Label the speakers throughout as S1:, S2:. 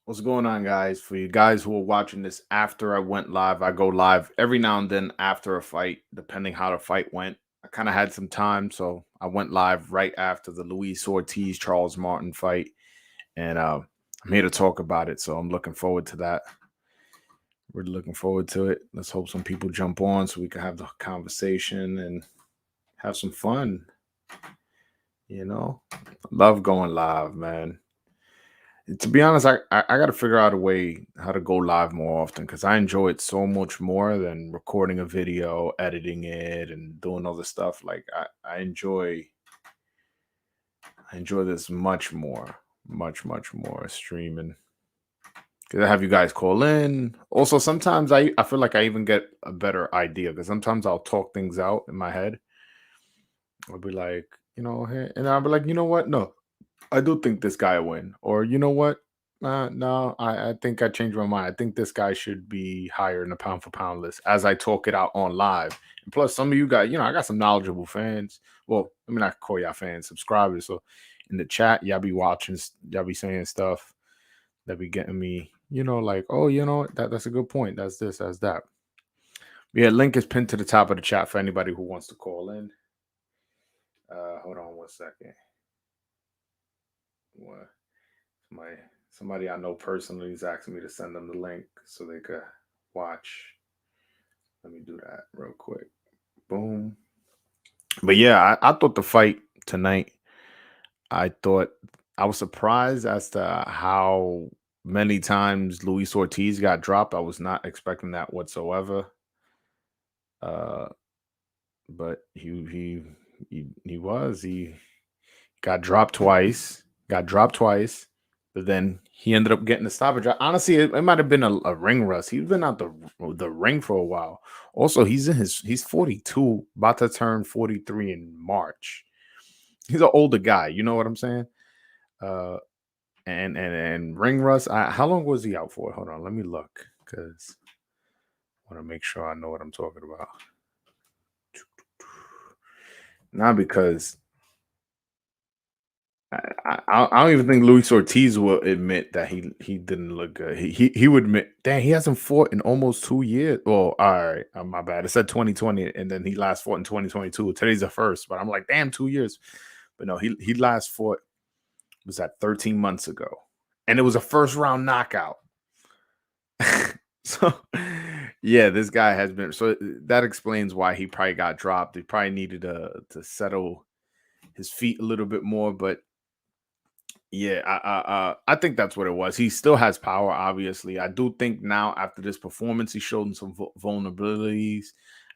S1: What's going on, guys? For you guys who are watching this after I went live, I go live every now and then after a fight, depending how the fight went. I kind of had some time, so I went live right after the Luis Ortiz Charles Martin fight, and I'm here to talk about it. So I'm looking forward to that. Really looking forward to it. Let's hope some people jump on so we can have the conversation and have some fun. Love going live, man. To be honest, I got to figure out a way how to go live more often because I enjoy it so much more than recording a video, editing it, and doing all the stuff. Like I enjoy this much more, much more streaming. Cause I have you guys call in. Also, sometimes I feel like I even get a better idea because sometimes I'll talk things out in my head. I'll be like, hey, and I'll be like, you know what? No, I do think this guy will win. Or you know what? No, I think I changed my mind. I think this guy should be higher in the pound for pound list as I talk it out on live. And plus, some of you guys, I got some knowledgeable fans. Well, I mean, I call y'all fans, subscribers. So in the chat, y'all be watching, y'all be saying stuff that be getting me, like, oh, that's a good point. That's this, that's that. Yeah, link is pinned to the top of the chat for anybody who wants to call in. Hold on one second. What? Somebody I know personally is asking me to send them the link so they could watch. Let me do that real quick. Boom. But yeah, I thought the fight tonight, I thought I was surprised as to how many times Luis Ortiz got dropped. I was not expecting that whatsoever. Uh, but he got dropped twice. Got dropped twice, but then he ended up getting the stoppage. Honestly, it might have been a ring rust. He's been out the ring for a while. Also, he's 42, about to turn 43 in March. He's an older guy. You know what I'm saying? Uh, and ring rust. How long was he out for? Hold on, let me look because I want to make sure I know what I'm talking about. Not because I don't even think Luis Ortiz will admit that he didn't look good. He would admit, dang, he hasn't fought in almost 2 years. Well, all right, my bad. It said 2020, and then he last fought in 2022. Today's the first, but I'm like, damn, 2 years. But no, he last fought was that 13 months ago, and it was a first round knockout. So yeah, this guy has been. So that explains why he probably got dropped. He probably needed to settle his feet a little bit more, but yeah, I think that's what it was. He still has power, obviously. I do think now after this performance, he showed some vulnerabilities.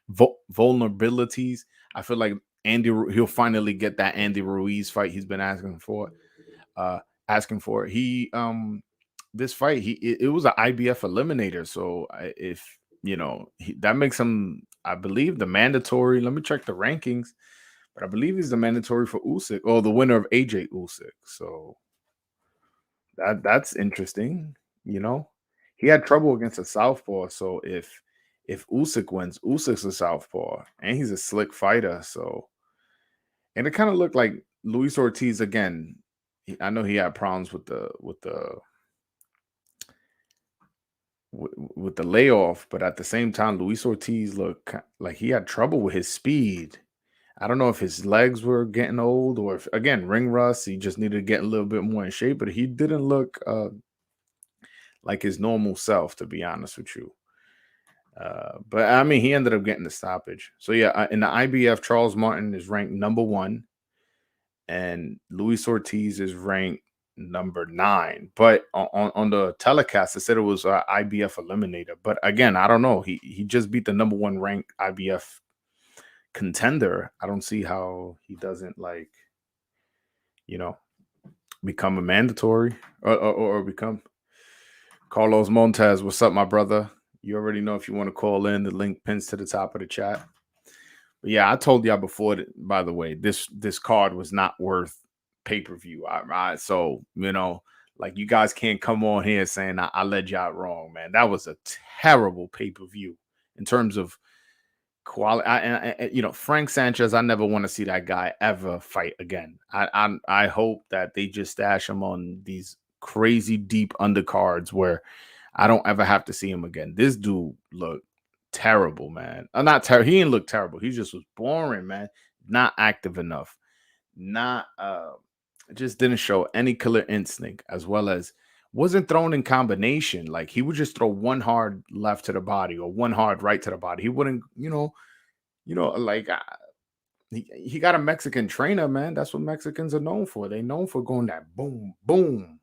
S1: Vulnerabilities. I feel like he'll finally get that Andy Ruiz fight he's been asking for. Uh, asking for. This fight it was an IBF eliminator. So if that makes him, I believe, the mandatory. Let me check the rankings, but I believe he's the mandatory for Usyk or the winner of AJ Usyk. So that's interesting. You know, he had trouble against a southpaw. So if Usyk wins, Usyk's a southpaw, and he's a slick fighter. So, and it kind of looked like Luis Ortiz again. I know he had problems with the layoff, but at the same time, Luis Ortiz looked like he had trouble with his speed. I don't know if his legs were getting old or if again ring rust. He just needed to get a little bit more in shape, but he didn't look like his normal self, to be honest with you. But I mean, he ended up getting the stoppage. So yeah, in the IBF, Charles Martin is ranked number one, and Luis Ortiz is ranked number 9. But on the telecast, it said it was IBF eliminator. But again, I don't know. He just beat the number one ranked IBF contender. I don't see how he doesn't you know become a mandatory or become Carlos Montez. What's up, my brother? You already know if you want to call in. The link pins to the top of the chat. But yeah, I told y'all before that, by the way, this card was not worth pay-per-view. So like you guys can't come on here saying I led y'all wrong, man. That was a terrible pay-per-view in terms of quality. Frank Sanchez, I never want to see that guy ever fight again. I hope that they just stash him on these crazy deep undercards where I don't ever have to see him again. This dude looked terrible, man. Not terrible. He didn't look terrible. He just was boring, man. Not active enough. Not just didn't show any killer instinct, as well as wasn't thrown in combination. Like he would just throw one hard left to the body or one hard right to the body. He wouldn't, like he got a Mexican trainer, man. That's what Mexicans are known for. They known for going that boom, boom.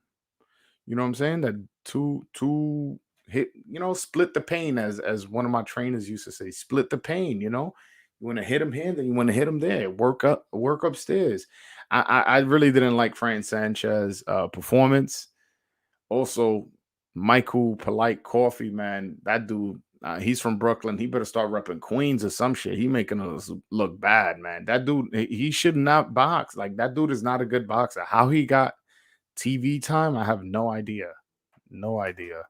S1: You know what I'm saying? That two hit, split the pain, as one of my trainers used to say, split the pain, You want to hit him here, then you want to hit him there. Work upstairs. I really didn't like Frank Sanchez performance. Also, Michael Polite Coffee, man. That dude, he's from Brooklyn. He better start repping Queens or some shit. He making us look bad, man. That dude, he should not box. Like that dude is not a good boxer. How he got TV time, I have no idea. No idea.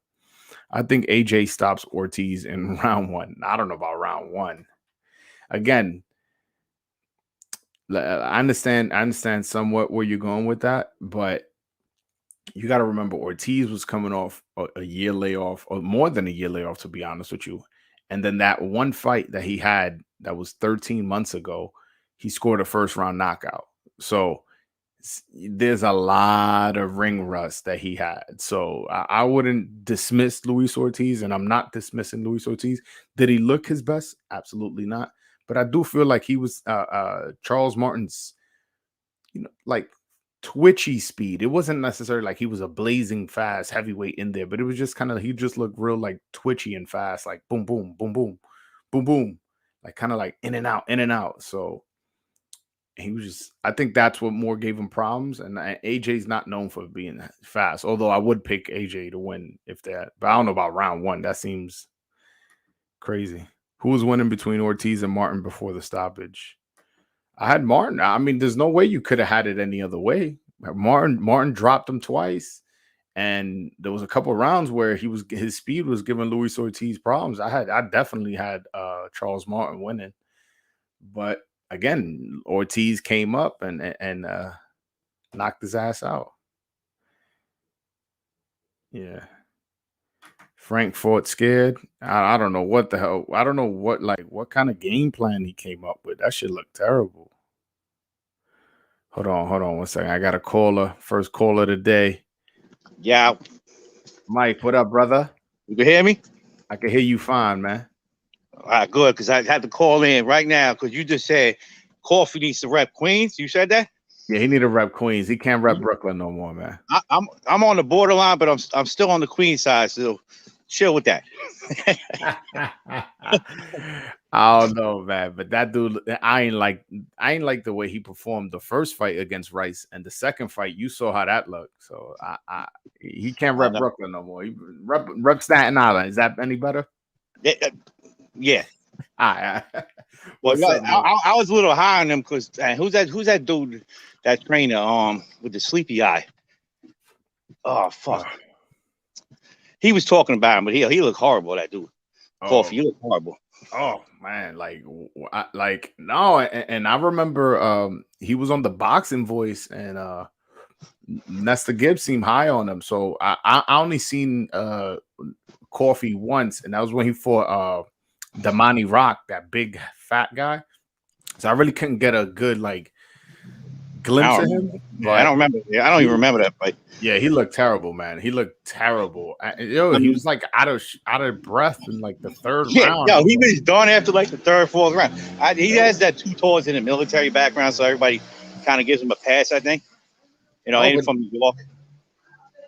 S1: I think AJ stops Ortiz in round 1. I don't know about round 1. Again, I understand somewhat where you're going with that, but you got to remember Ortiz was coming off a year layoff, or more than a year layoff, to be honest with you. And then that one fight that he had that was 13 months ago, he scored a first round knockout. So there's a lot of ring rust that he had. So I wouldn't dismiss Luis Ortiz, and I'm not dismissing Luis Ortiz. Did he look his best? Absolutely not. But I do feel like he was Charles Martin's, like twitchy speed. It wasn't necessarily like he was a blazing fast heavyweight in there, but it was just kind of, he just looked real like twitchy and fast, like boom, boom, boom, boom, boom, boom, like kind of like in and out, in and out. So he was just, I think that's what more gave him problems. And AJ's not known for being fast, although I would pick AJ to win if that, but I don't know about round 1. That seems crazy. Who was winning between Ortiz and Martin before the stoppage? I had Martin. I mean, there's no way you could have had it any other way. Martin dropped him twice, and there was a couple of rounds where his speed was giving Luis Ortiz problems. I definitely had Charles Martin winning, but again, Ortiz came up and knocked his ass out. Yeah. Frank fought scared. I don't know what the hell. I don't know what kind of game plan he came up with. That shit looked terrible. Hold on 1 second. I got a caller. First caller today.
S2: Yeah.
S1: Mike, what up, brother?
S2: You can hear me?
S1: I can hear you fine, man.
S2: All right, good, because I had to call in right now because you just said Coffee needs to rep Queens. You said that?
S1: Yeah, he need to rep Queens. He can't rep Brooklyn no more, man.
S2: I'm on the borderline, but I'm still on the Queens side, so chill with that.
S1: I don't know, man, but that dude, I ain't like the way he performed the first fight against Rice, and the second fight, you saw how that looked. So he can't rep Brooklyn no more. He rep Staten Island. Is that any better?
S2: Yeah.
S1: Well,
S2: I was a little high on him because who's that dude, that trainer with the sleepy eye? Oh fuck. He was talking about him, but he looked horrible, that dude. Coffee, you look horrible.
S1: Oh man, no, and I remember he was on the Boxing Voice, and Nesta Gibbs seemed high on him. So I only seen Coffee once, and that was when he fought Damani Rock, that big fat guy. So I really couldn't get a good glimpse of him.
S2: Yeah, I don't remember. Yeah, I don't even remember that fight.
S1: Yeah, he looked terrible, man. He looked terrible. He was out of breath in the third round.
S2: Yeah, he was done after the third, fourth round. He has that 2 tours in the military background, so everybody kind of gives him a pass, I think. Ain't from New York.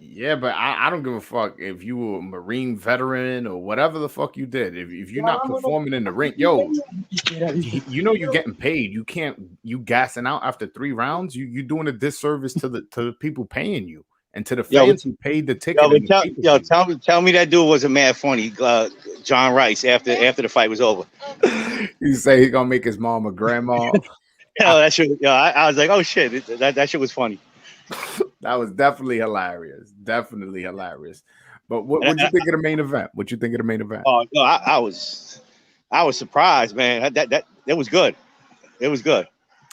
S1: Yeah, but I don't give a fuck if you were a Marine veteran or whatever the fuck you did. If you're not performing in the ring, you're getting paid. You gassing out after 3 rounds. You doing a disservice to the people paying you and to the fans who paid the ticket.
S2: Tell me that dude wasn't mad funny, John Rice, after the fight was over.
S1: You say he gonna make his mom a grandma.
S2: That shit. I was like, oh shit, that shit was funny.
S1: That was definitely hilarious. Definitely hilarious. But what you think of the main event? What you think of the main event?
S2: Oh no, I was surprised, man. That was good. It was good.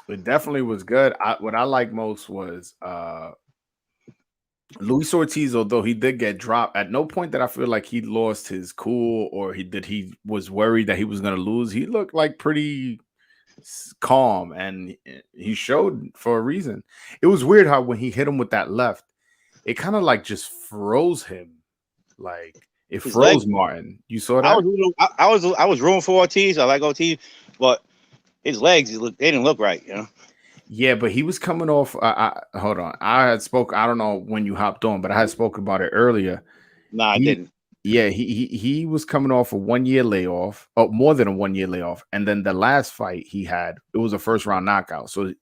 S1: It definitely was good. What I liked most was Luis Ortiz, although he did get dropped, at no point did I feel like he lost his cool or he was worried that he was going to lose. He looked like pretty calm, and he showed for a reason. It was weird how when he hit him with that left, it kind of like just froze him. Like it
S2: His legs.
S1: froze Martin. You saw
S2: I
S1: that?
S2: was rooting for Ortiz. I like Ortiz, but his legs they didn't look right. You know.
S1: Yeah, but he was coming off. Hold on. I had spoke. I don't know when you hopped on, but I had spoken about it earlier.
S2: Nah, I
S1: He,
S2: didn't.
S1: yeah, he was coming off a 1 year layoff, oh, more than a 1 year layoff, and then the last fight he had, it was a first round knockout. So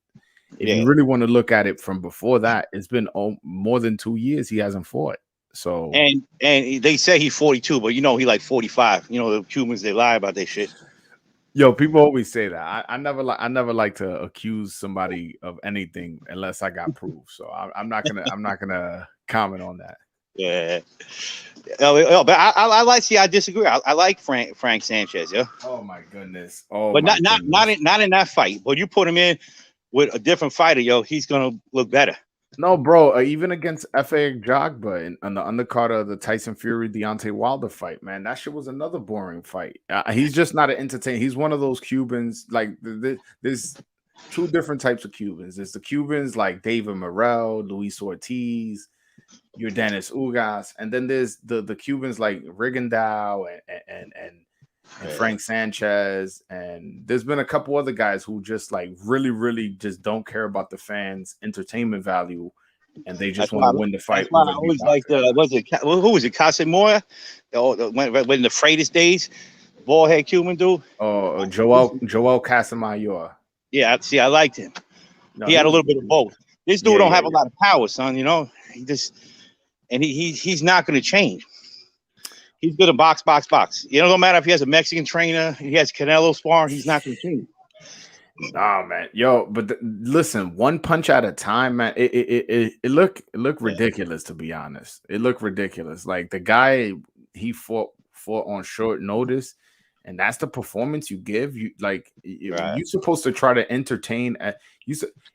S1: if you really want to look at it from before that, it's been more than 2 years he hasn't fought. So
S2: and they say he's 42, but you know he like 45. You know the Cubans, they lie about their shit.
S1: yo, people always say that. I never like to accuse somebody of anything unless I got proof. So I'm not gonna comment on that.
S2: Yeah. But I like. See, I disagree. I like Frank Sanchez. Yeah.
S1: Oh my goodness. Oh,
S2: but
S1: my
S2: not in that fight. But you put him in with a different fighter, yo, he's gonna look better.
S1: No, bro. Even against F.A. Jogba on the undercard of the Tyson Fury Deontay Wilder fight, man, that shit was another boring fight. He's just not an entertainer. He's one of those Cubans. Like there's two different types of Cubans. There's the Cubans like David Morrell, Luis Ortiz, your Dennis Ugas, and then there's the Cubans like Rigondeaux and Frank Sanchez, and there's been a couple other guys who just like really just don't care about the fans' entertainment value, and they just want to win the fight.
S2: I always like who was it? Casamora? When the Freitas days, bald head Cuban dude.
S1: Oh, Joel Casamayor.
S2: Yeah, see, I liked him. No, he had a little bit of both. This dude don't have a lot of power, son. You know, he's not going to change. He's good at box. You know, no matter if he has a Mexican trainer, he has Canelo sparring, he's not going to change.
S1: Nah, man, yo, but listen, one punch at a time, man. It looked ridiculous, to be honest. It looked ridiculous. Like the guy, he fought on short notice, and that's the performance you give. You like you're supposed to try to entertain.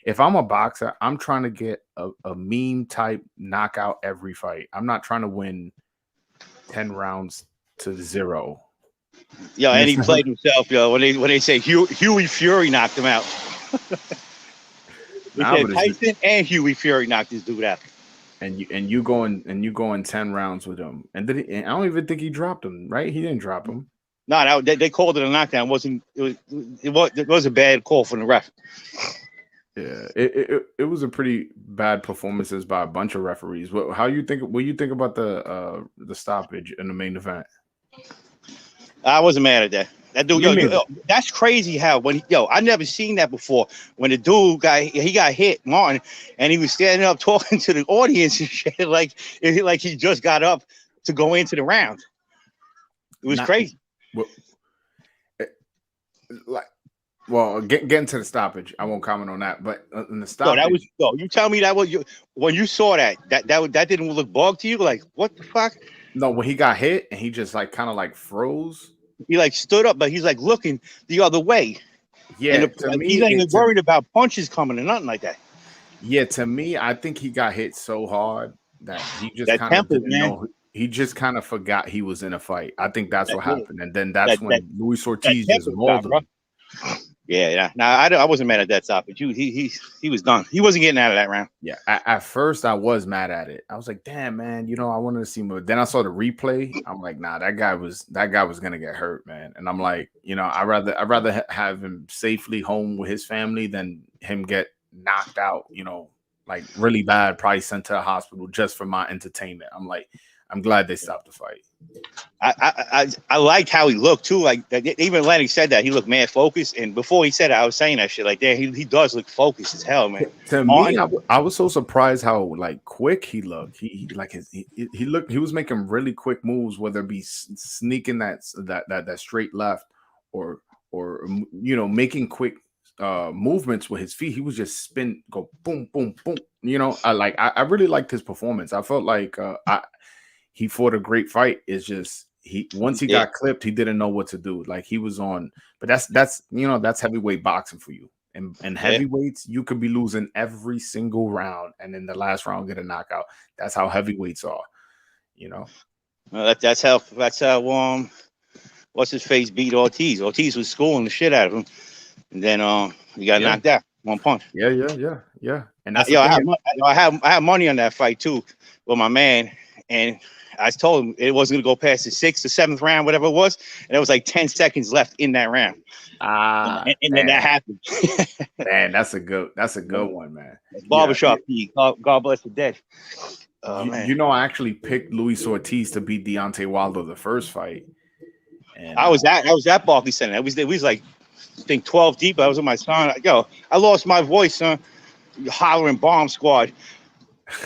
S1: If I'm a boxer, I'm trying to get a meme type knockout every fight. I'm not trying to win 10 rounds to 0.
S2: Yeah, and he played himself, yo. When they say Huey Fury knocked him out. Tyson and Huey Fury knocked this dude out.
S1: And you going 10 rounds with him. And I don't even think he dropped him, right? He didn't drop him.
S2: No, they called it a knockdown. It was a bad call from the ref.
S1: Yeah, it was a pretty bad performances by a bunch of referees. What you think about the stoppage in the main event?
S2: I wasn't mad at that. That dude, yo, that's crazy how I never seen that before. When the dude got hit, Martin, and he was standing up talking to the audience and shit, like he just got up to go into the round. It was crazy.
S1: Well, getting to the stoppage, I won't comment on that. But in the stoppage,
S2: you tell me that when you saw that didn't look bug to you. Like, what the fuck?
S1: No, when he got hit and he just like kind of like froze.
S2: He like stood up, but he's like looking the other way.
S1: Yeah,
S2: he's not even worried about punches coming or nothing like that.
S1: Yeah, to me, I think he got hit so hard that he just kind of didn't know. He just kind of forgot he was in a fight. I think that's what happened, and then that's when Luis Ortiz just rolled him.
S2: Yeah. Now I wasn't mad at that stoppage. He was done. He wasn't getting out of that round.
S1: Yeah. At first, I was mad at it. I was like, "Damn, man, I wanted to see more." Then I saw the replay. I'm like, "Nah, that guy was gonna get hurt, man." And I'm like, I'd rather have him safely home with his family than him get knocked out. Like really bad, probably sent to the hospital just for my entertainment. I'm like, I'm glad they stopped the fight.
S2: I liked how he looked too. Like even Lennox said that he looked mad focused, and before he said it, I was saying that shit. Like, damn, he does look focused as hell, man.
S1: To me, I was so surprised how like quick he looked. He was making really quick moves, whether it be sneaking that straight left or making quick movements with his feet. He was just spin, go boom, boom, boom. I really liked his performance. I felt like he fought a great fight. It's just once he got clipped, he didn't know what to do. Like he was on, but that's heavyweight boxing for you. And heavyweights, you could be losing every single round, and in the last round get a knockout. That's how heavyweights are, you know.
S2: Well, that's how what's his face beat Ortiz. Ortiz was schooling the shit out of him, and then he got knocked out 1 punch.
S1: Yeah. And that's
S2: I had money on that fight too with my man, and I told him it wasn't gonna go past the 6th or 7th round, whatever it was, and there was like 10 seconds left in that round. And then that happened.
S1: Man, that's a good one, man.
S2: Barbershop Pete. God bless the dead.
S1: You know, I actually picked Luis Ortiz to beat Deontay Wilder the first fight. And
S2: I was at Barclays Center. We was like, I think 12 deep. I was with my son. Yo, I lost my voice, son. Hollering Bomb Squad.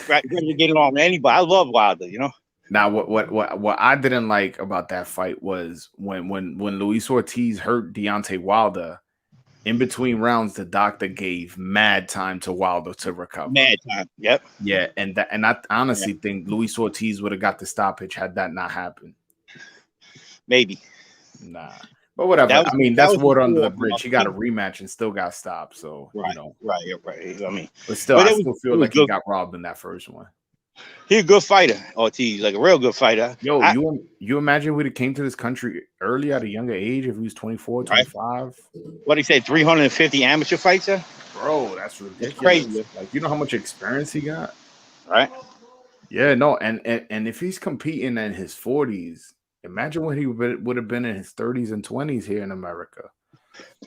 S2: Ready to get along with anybody. I love Wilder, you know.
S1: Now, what I didn't like about that fight was when Luis Ortiz hurt Deontay Wilder. In between rounds, the doctor gave mad time to Wilder to recover.
S2: Mad time. Yep.
S1: Yeah, and I honestly think Luis Ortiz would have got the stoppage had that not happened.
S2: Maybe.
S1: Nah. But whatever. That's water under the bridge. He got a rematch and still got stopped. So,
S2: right. I mean,
S1: but still, I still feel like he got robbed in that first one.
S2: He's a good fighter, Ortiz, like a real good fighter.
S1: Yo, you imagine we'd have came to this country early at a younger age if he was 24, 25?
S2: What he said, 350 amateur fights, sir?
S1: Bro, that's ridiculous.
S2: It's crazy.
S1: Like, you know how much experience he got?
S2: Right.
S1: Yeah, no, and if he's competing in his 40s, imagine what he would have been in his 30s and 20s here in America.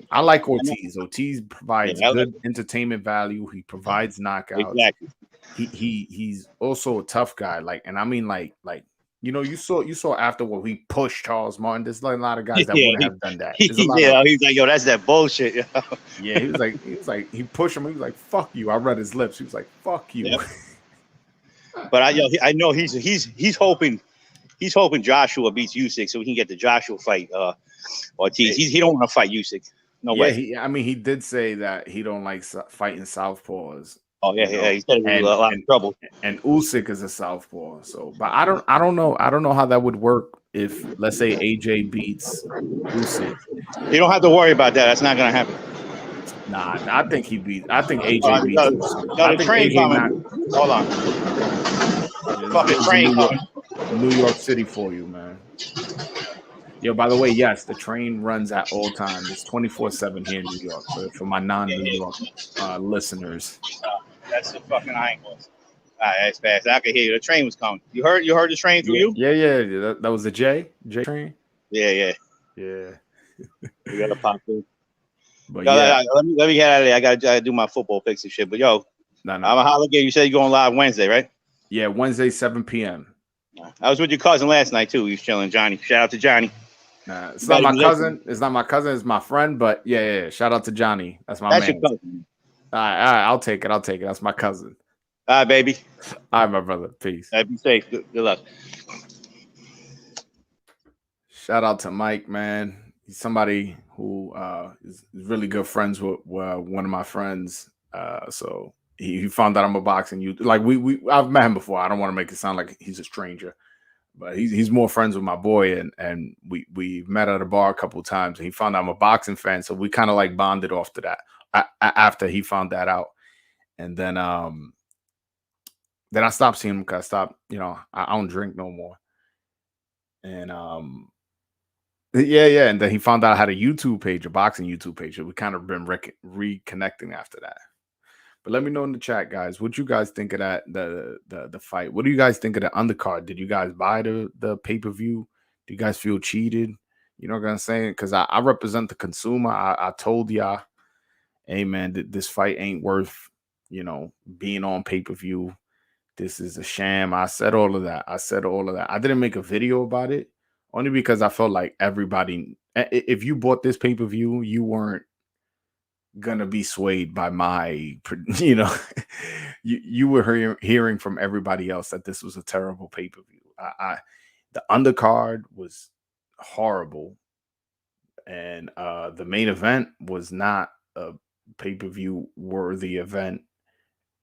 S1: I like Ortiz. Ortiz provides good entertainment value. He provides knockouts.
S2: Exactly.
S1: He's also a tough guy. Like, and I mean, like you know, you saw after what he pushed Charles Martin. There's like a lot of guys that wouldn't have done that.
S2: He's like, yo, that's that bullshit. Yo.
S1: Yeah, he was like, he pushed him. He was like, fuck you. I read his lips. He was like, fuck you.
S2: Yep. But I know he's hoping Joshua beats Usyk so he can get the Joshua fight. Ortiz. He don't want to fight Usyk. No way.
S1: He did say that he don't like fighting southpaws.
S2: Oh yeah, he said a lot of trouble.
S1: And Usyk is a southpaw. So, but I don't know how that would work if, let's say, AJ beats Usyk.
S2: You don't have to worry about that. That's not gonna happen.
S1: Nah, I think AJ beats Usyk.
S2: Got a train coming. Hold on. Fucking train coming.
S1: New York City for you, man. Yo, by the way, yes, the train runs at all times. It's 24/7 here in New York. For my non-New York listeners.
S2: That's the fucking iron horse. All right, that's fast. I can hear you. The train was coming. You heard the train through you?
S1: Yeah. That was the J train.
S2: Yeah.
S1: We
S2: gotta pop through.
S1: But
S2: let me get out of there. I gotta do my football picks and shit. But yo, I'm a holler again. You said you're going live Wednesday, right?
S1: Yeah, Wednesday 7 p.m.
S2: I was with your cousin last night too. He was chilling, Johnny. Shout out to Johnny.
S1: It's not my cousin. It's not my cousin. It's my friend. But yeah. Shout out to Johnny. That's my man.
S2: Your cousin.
S1: All right. I'll take it. That's my cousin.
S2: All right, baby.
S1: All right, my brother. Peace.
S2: Be safe. Good luck.
S1: Shout out to Mike, man. He's somebody who is really good friends with one of my friends. So he found out I'm a boxing youth. Like I've met him before. I don't want to make it sound like he's a stranger. But he's more friends with my boy, and we met at a bar a couple of times, and he found out I'm a boxing fan, so we kind of like bonded off to that after he found that out. And then I stopped seeing him because I stopped, I don't drink no more. And and then he found out I had a YouTube page, a boxing YouTube page. So we kind of been reconnecting after that. But let me know in the chat, guys. What you guys think of that the fight? What do you guys think of the undercard? Did you guys buy the pay-per-view? Do you guys feel cheated? You know what I'm saying? Because I represent the consumer. I told y'all, hey man, this fight ain't worth being on pay-per-view. This is a sham. I said all of that. I didn't make a video about it only because I felt like everybody. If you bought this pay-per-view, you weren't gonna be swayed by my, you were hearing from everybody else that this was a terrible pay-per-view. The undercard was horrible, and the main event was not a pay-per-view worthy event,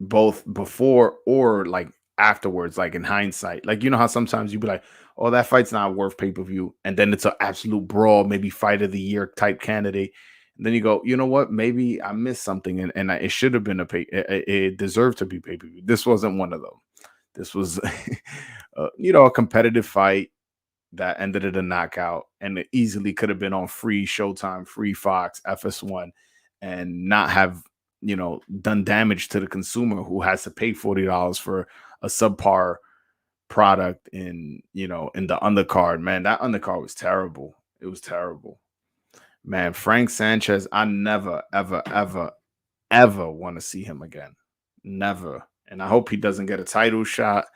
S1: both before or like afterwards, like in hindsight. Like, you know how sometimes you be like, oh, that fight's not worth pay-per-view, and then it's an absolute brawl, maybe fight of the year type candidate. And then you go, you know what? Maybe I missed something, and it should have been a pay. It deserved to be pay per view. This wasn't one of them. This was, a competitive fight that ended in a knockout, and it easily could have been on free Showtime, free Fox, FS1, and not have done damage to the consumer who has to pay $40 for a subpar product in the undercard. Man, that undercard was terrible. It was terrible. Man, Frank Sanchez, I never, ever, ever, ever want to see him again. Never. And I hope he doesn't get a title shot,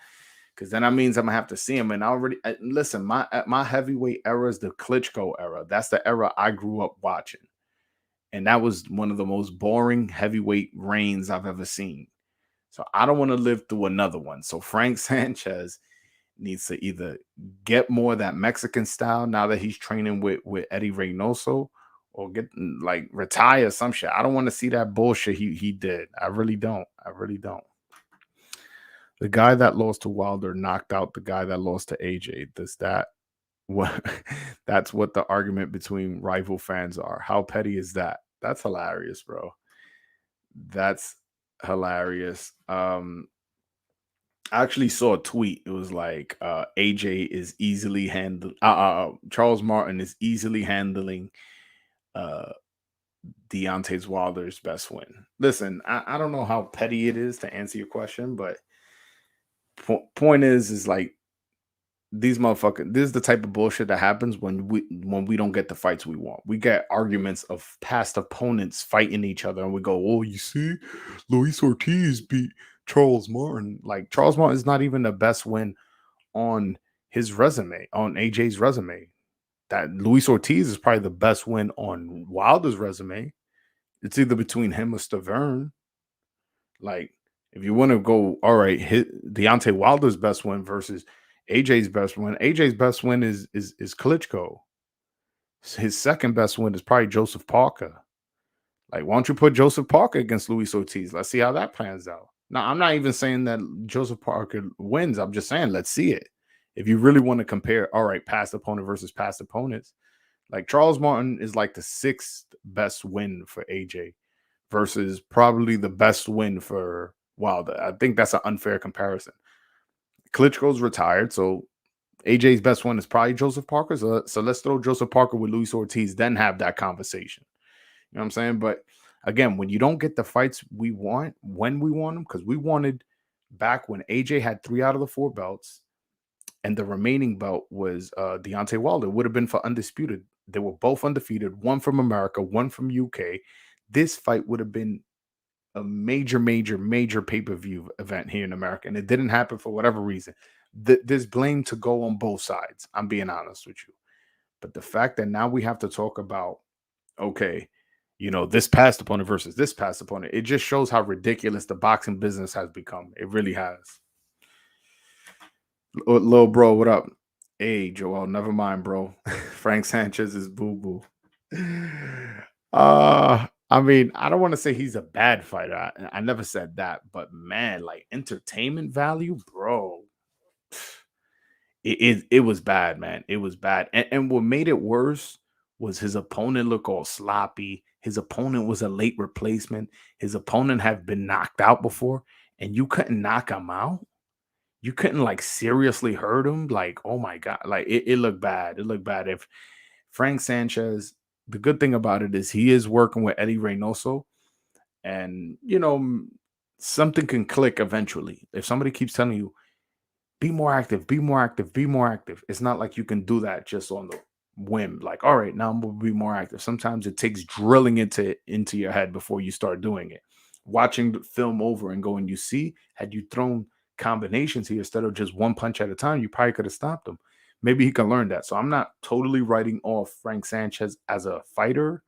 S1: because then that means I'm gonna have to see him. And I already listen. My heavyweight era is the Klitschko era. That's the era I grew up watching, and that was one of the most boring heavyweight reigns I've ever seen. So I don't want to live through another one. So Frank Sanchez needs to either get more of that Mexican style now that he's training with Eddie Reynoso, or get like retire some shit. I don't want to see that bullshit he did. I really don't. I really don't. The guy that lost to Wilder knocked out the guy that lost to AJ. Does that what that's what the argument between rival fans are? How petty is that? That's hilarious, bro. That's hilarious. I actually saw a tweet. It was like AJ is easily handled. Charles Martin is easily handling uh Deontay Wilder's best win. Listen, I don't know how petty it is to answer your question, but point is like these motherfuckers. This is the type of bullshit that happens when we don't get the fights we want. We get arguments of past opponents fighting each other, and we go, "Oh, you see, Luis Ortiz beat Charles Martin." Like Charles Martin is not even the best win on his resume, on AJ's resume. That Luis Ortiz is probably the best win on Wilder's resume. It's either between him or Stavern. Like, if you want to go, all right, hit Deontay Wilder's best win versus AJ's best win. AJ's best win is Klitschko. His second best win is probably Joseph Parker. Like, why don't you put Joseph Parker against Luis Ortiz? Let's see how that plans out. Now, I'm not even saying that Joseph Parker wins. I'm just saying, let's see it. If you really want to compare, all right, past opponent versus past opponents, like Charles Martin is like the sixth best win for AJ versus probably the best win for Wilder. I think that's an unfair comparison. Klitschko's retired, so AJ's best one is probably Joseph Parker. So let's throw Joseph Parker with Luis Ortiz, then have that conversation. You know what I'm saying? But again, when you don't get the fights we want, when we want them, because we wanted back when AJ had 3 out of the 4 belts, and the remaining belt was Deontay Wilder. It would have been for undisputed. They were both undefeated, one from America, one from UK. This fight would have been a major, major, major pay-per-view event here in America, and it didn't happen for whatever reason. There's blame to go on both sides. I'm being honest with you. But the fact that now we have to talk about, okay, this past opponent versus this past opponent, it just shows how ridiculous the boxing business has become. It really has. Little bro, what up? Hey, Joel, never mind, bro. Frank Sanchez is boo-boo. I mean, I don't want to say he's a bad fighter. I never said that, but man, like entertainment value, bro. It was bad, man. It was bad. And what made it worse was his opponent looked all sloppy. His opponent was a late replacement. His opponent had been knocked out before, and you couldn't knock him out. You couldn't like seriously hurt him. Like, oh my God. Like it looked bad. It looked bad. If Frank Sanchez, the good thing about it is he is working with Eddie Reynoso, and something can click eventually. If somebody keeps telling you, be more active, be more active, be more active. It's not like you can do that just on the whim. Like, all right, now I'm gonna be more active. Sometimes it takes drilling into your head before you start doing it. Watching the film over and going, you see, had you thrown combinations here instead of just one punch at a time, you probably could have stopped him. Maybe he can learn that. So I'm not totally writing off Frank Sanchez as a fighter,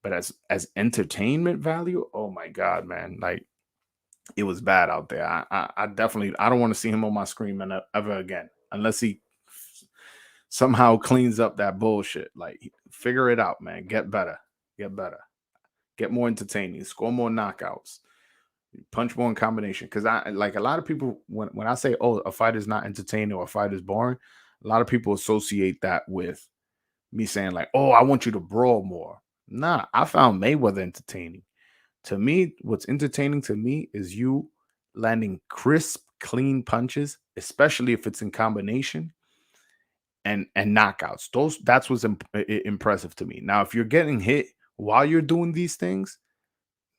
S1: but as entertainment value, oh my God, man. Like, it was bad out there. I definitely I don't want to see him on my screen ever again unless he somehow cleans up that bullshit. Like, figure it out, man. Get better, get more entertaining, score more knockouts, punch more in combination. Because I like a lot of people when I say, oh, a fight is not entertaining or a fight is boring, a lot of people associate that with me saying like, oh, I want you to brawl more. Nah, I found Mayweather entertaining. To me, what's entertaining to me is you landing crisp, clean punches, especially if it's in combination and knockouts. That's what's impressive to me. Now, if you're getting hit while you're doing these things,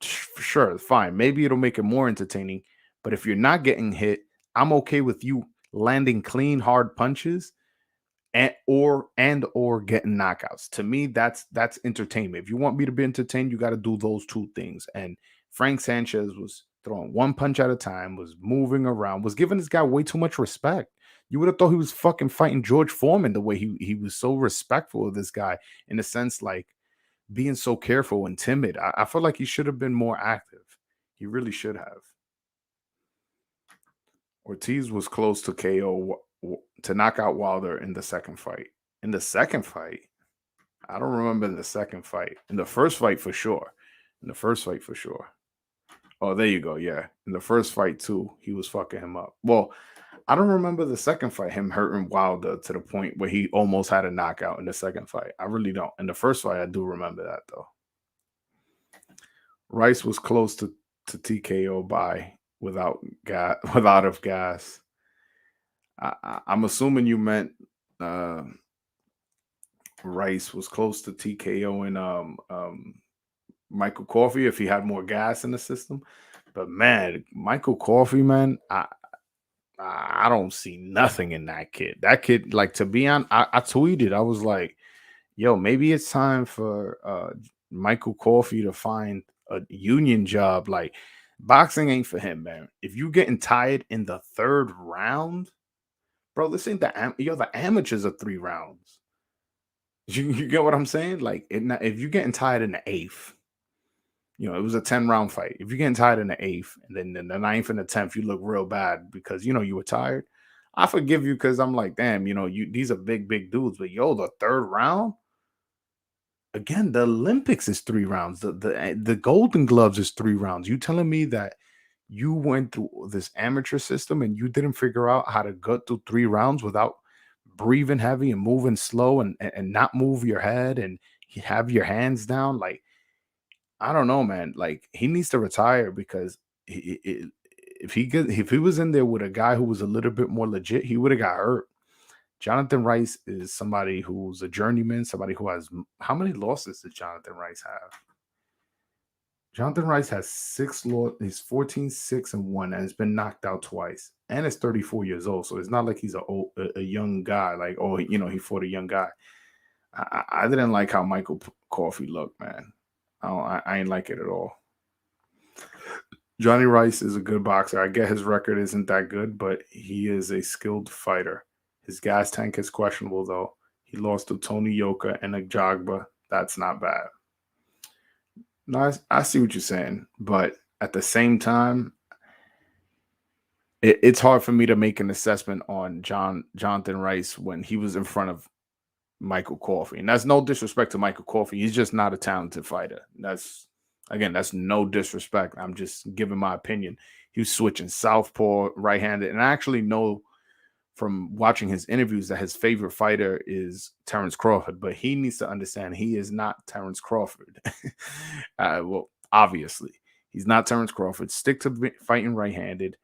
S1: sure, fine. Maybe it'll make it more entertaining. But if you're not getting hit, I'm okay with you landing clean, hard punches and or getting knockouts. To me, that's entertainment. If you want me to be entertained, you got to do those two things. And Frank Sanchez was throwing one punch at a time, was moving around, was giving this guy way too much respect. You would have thought he was fucking fighting George Foreman the way he was so respectful of this guy, in a sense, like being so careful and timid. I feel like he should have been more active. He really should have. Ortiz was close to KO to knock out Wilder in the second fight. In the second fight, I don't remember in the second fight. In the first fight for sure. In the first fight for sure. Oh, there you go. Yeah. In the first fight too, he was fucking him up. Well, I don't remember the second fight, him hurting Wilder to the point where he almost had a knockout in the second fight. I really don't. In the first fight, I do remember that though. Rice was close to TKO by without gas without of gas. I'm assuming you meant uh, Rice was close to TKO and Michael Coffey if he had more gas in the system. But man, Michael Coffey, man, I don't see nothing in that kid. That kid, like to be on, I tweeted, I was like, yo, maybe it's time for Michael Coffey to find a union job. Like boxing ain't for him, man. If you getting tired in the third round, bro, this ain't the amateurs are 3 rounds. You get what I'm saying? Like, if you're getting tired in the eighth, it was a 10-round fight. If you're getting tired in the eighth, and then in the ninth and the 10th, you look real bad because you were tired. I forgive you because I'm like, damn, these are big dudes. But yo, the third round, again, the Olympics is 3 rounds. The Golden Gloves is 3 rounds. You telling me that you went through this amateur system and you didn't figure out how to go through 3 rounds without breathing heavy and moving slow and not move your head and have your hands down? Like, I don't know, man. Like, he needs to retire because if he was in there with a guy who was a little bit more legit, he would have got hurt. Jonathan Rice is somebody who's a journeyman, somebody who has how many losses does Jonathan Rice have? Jonathan Rice has 6 losses. He's 14-6-1, and has been knocked out twice. And is 34 years old, so it's not like he's a young guy. Like, oh, he fought a young guy. I didn't like how Michael Coffey looked, man. I ain't like it at all. Johnny Rice is a good boxer. I get his record isn't that good, but he is a skilled fighter. His gas tank is questionable, though. He lost to Tony Yoka and Ajagba. That's not bad. No, I see what you're saying, but at the same time, it's hard for me to make an assessment on Jonathan Rice when he was in front of Michael Coffey. And that's no disrespect to Michael Coffey. He's just not a talented fighter. That's no disrespect. I'm just giving my opinion. He was switching southpaw, right-handed, and I actually know from watching his interviews that his favorite fighter is Terrence Crawford, but he needs to understand he is not Terrence Crawford. Well, obviously, he's not Terrence Crawford. Stick to fighting right-handed.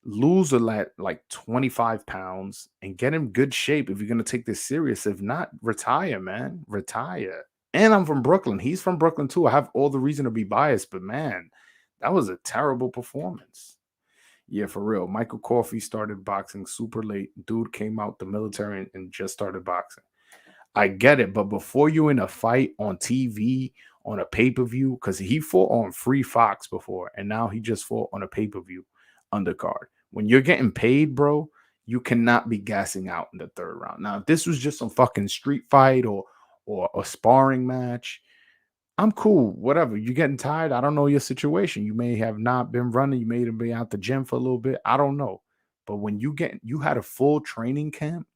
S1: Lose like 25 pounds and get in good shape if you're going to take this serious. If not, retire, man. Retire. And I'm from Brooklyn. He's from Brooklyn too. I have all the reason to be biased, but man, that was a terrible performance. Yeah, for real. Michael Coffey started boxing super late. Dude came out the military and just started boxing. I get it, but before you in a fight on TV, on a pay-per-view, because he fought on Free Fox before, and now he just fought on a pay-per-view undercard. When you're getting paid, bro, you cannot be gassing out in the third round. Now, if this was just some fucking street fight or a sparring match, I'm cool. Whatever. You're getting tired. I don't know your situation. You may have not been running. You may have been out the gym for a little bit. I don't know. But when you had a full training camp,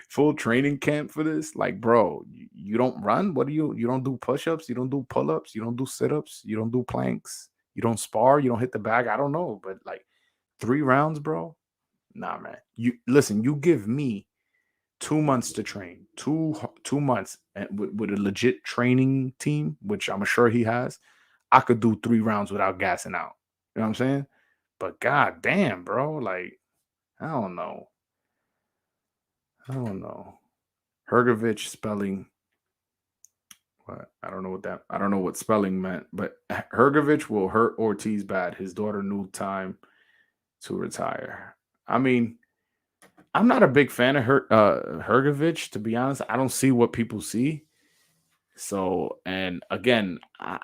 S1: full training camp for this, like, bro, you don't run. What do you don't do push-ups? You don't do pull-ups? You don't do sit-ups? You don't do planks? You don't spar? You don't hit the bag? I don't know. But like 3 rounds, bro. Nah, man. You listen, you give me 2 months to train, 2 months, and with a legit training team, which I'm sure he has, I could do 3 rounds without gassing out. You know what I'm saying? But god damn, bro, like I don't know. I don't know. Hergovich spelling. What? I don't know what spelling meant, but Hergovich will hurt Ortiz bad. His daughter knew time to retire. I mean, I'm not a big fan of Hergovich, to be honest. I don't see what people see. So, and again, I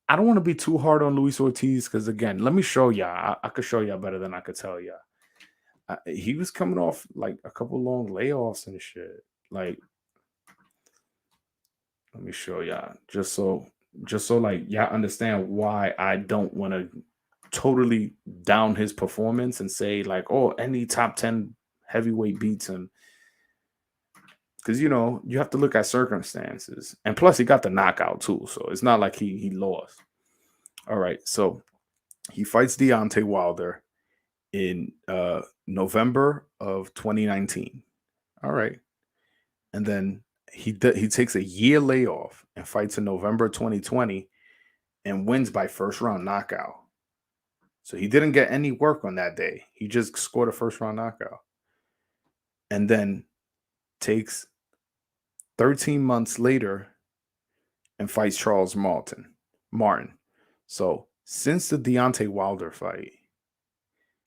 S1: don't want to be too hard on Luis Ortiz because again, let me show y'all. I could show y'all better than I could tell y'all. He was coming off like a couple long layoffs and shit. Like, let me show y'all just so like y'all understand why I don't want to totally down his performance and say like, oh, any top 10 heavyweight beats him. Because you know, you have to look at circumstances. And plus he got the knockout too. So it's not like he lost. All right. So he fights Deontay Wilder in November of 2019. All right. And then he takes a year layoff and fights in November 2020 and wins by first round knockout. So he didn't get any work on that day. He just scored a first round knockout. And then takes 13 months later and fights Charles Martin. So since the Deontay Wilder fight,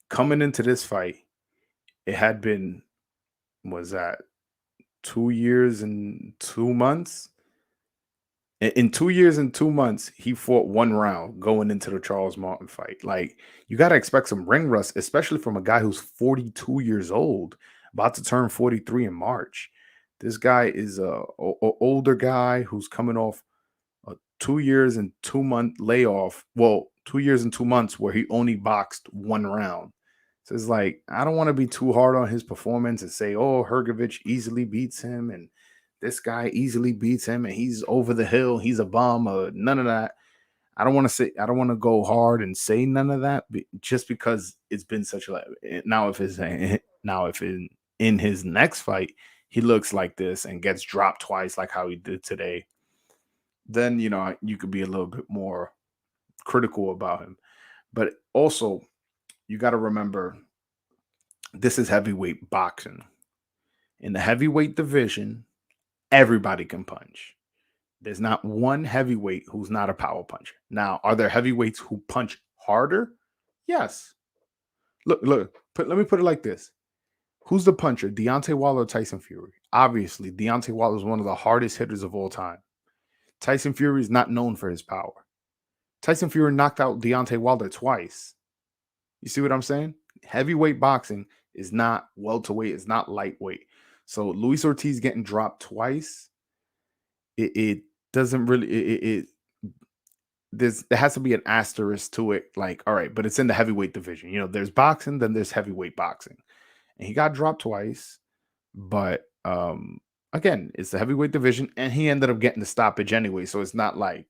S1: coming into this fight, it had been, was that 2 years and 2 months? In 2 years and 2 months, he fought 1 round going into the Charles Martin fight. Like, you got to expect some ring rust, especially from a guy who's 42 years old, about to turn 43 in March. This guy is a older guy who's coming off a 2 years and 2 month layoff. Well, 2 years and 2 months where he only boxed 1 round. So it's like, I don't want to be too hard on his performance and say, oh, Hergovich easily beats him and this guy easily beats him and he's over the hill. He's a bum. None of that. I don't want to go hard and say none of that just because it's been such a, now if in his next fight, he looks like this and gets dropped twice, like how he did today, then, you know, you could be a little bit more critical about him. But also, you got to remember, this is heavyweight boxing. In the heavyweight division, everybody can punch. There's not one heavyweight who's not a power puncher. Now, are there heavyweights who punch harder? Yes. Let me put it like this. Who's the puncher? Deontay Wilder or Tyson Fury? Obviously, Deontay Wilder is one of the hardest hitters of all time. Tyson Fury is not known for his power. Tyson Fury knocked out Deontay Wilder twice. You see what I'm saying? Heavyweight boxing is not welterweight, it's not lightweight. So Luis Ortiz getting dropped twice, it doesn't really there has to be an asterisk to it. Like, all right, but it's in the heavyweight division. You know, there's boxing, then there's heavyweight boxing. And he got dropped twice, but again, it's the heavyweight division, and he ended up getting the stoppage anyway. So it's not like,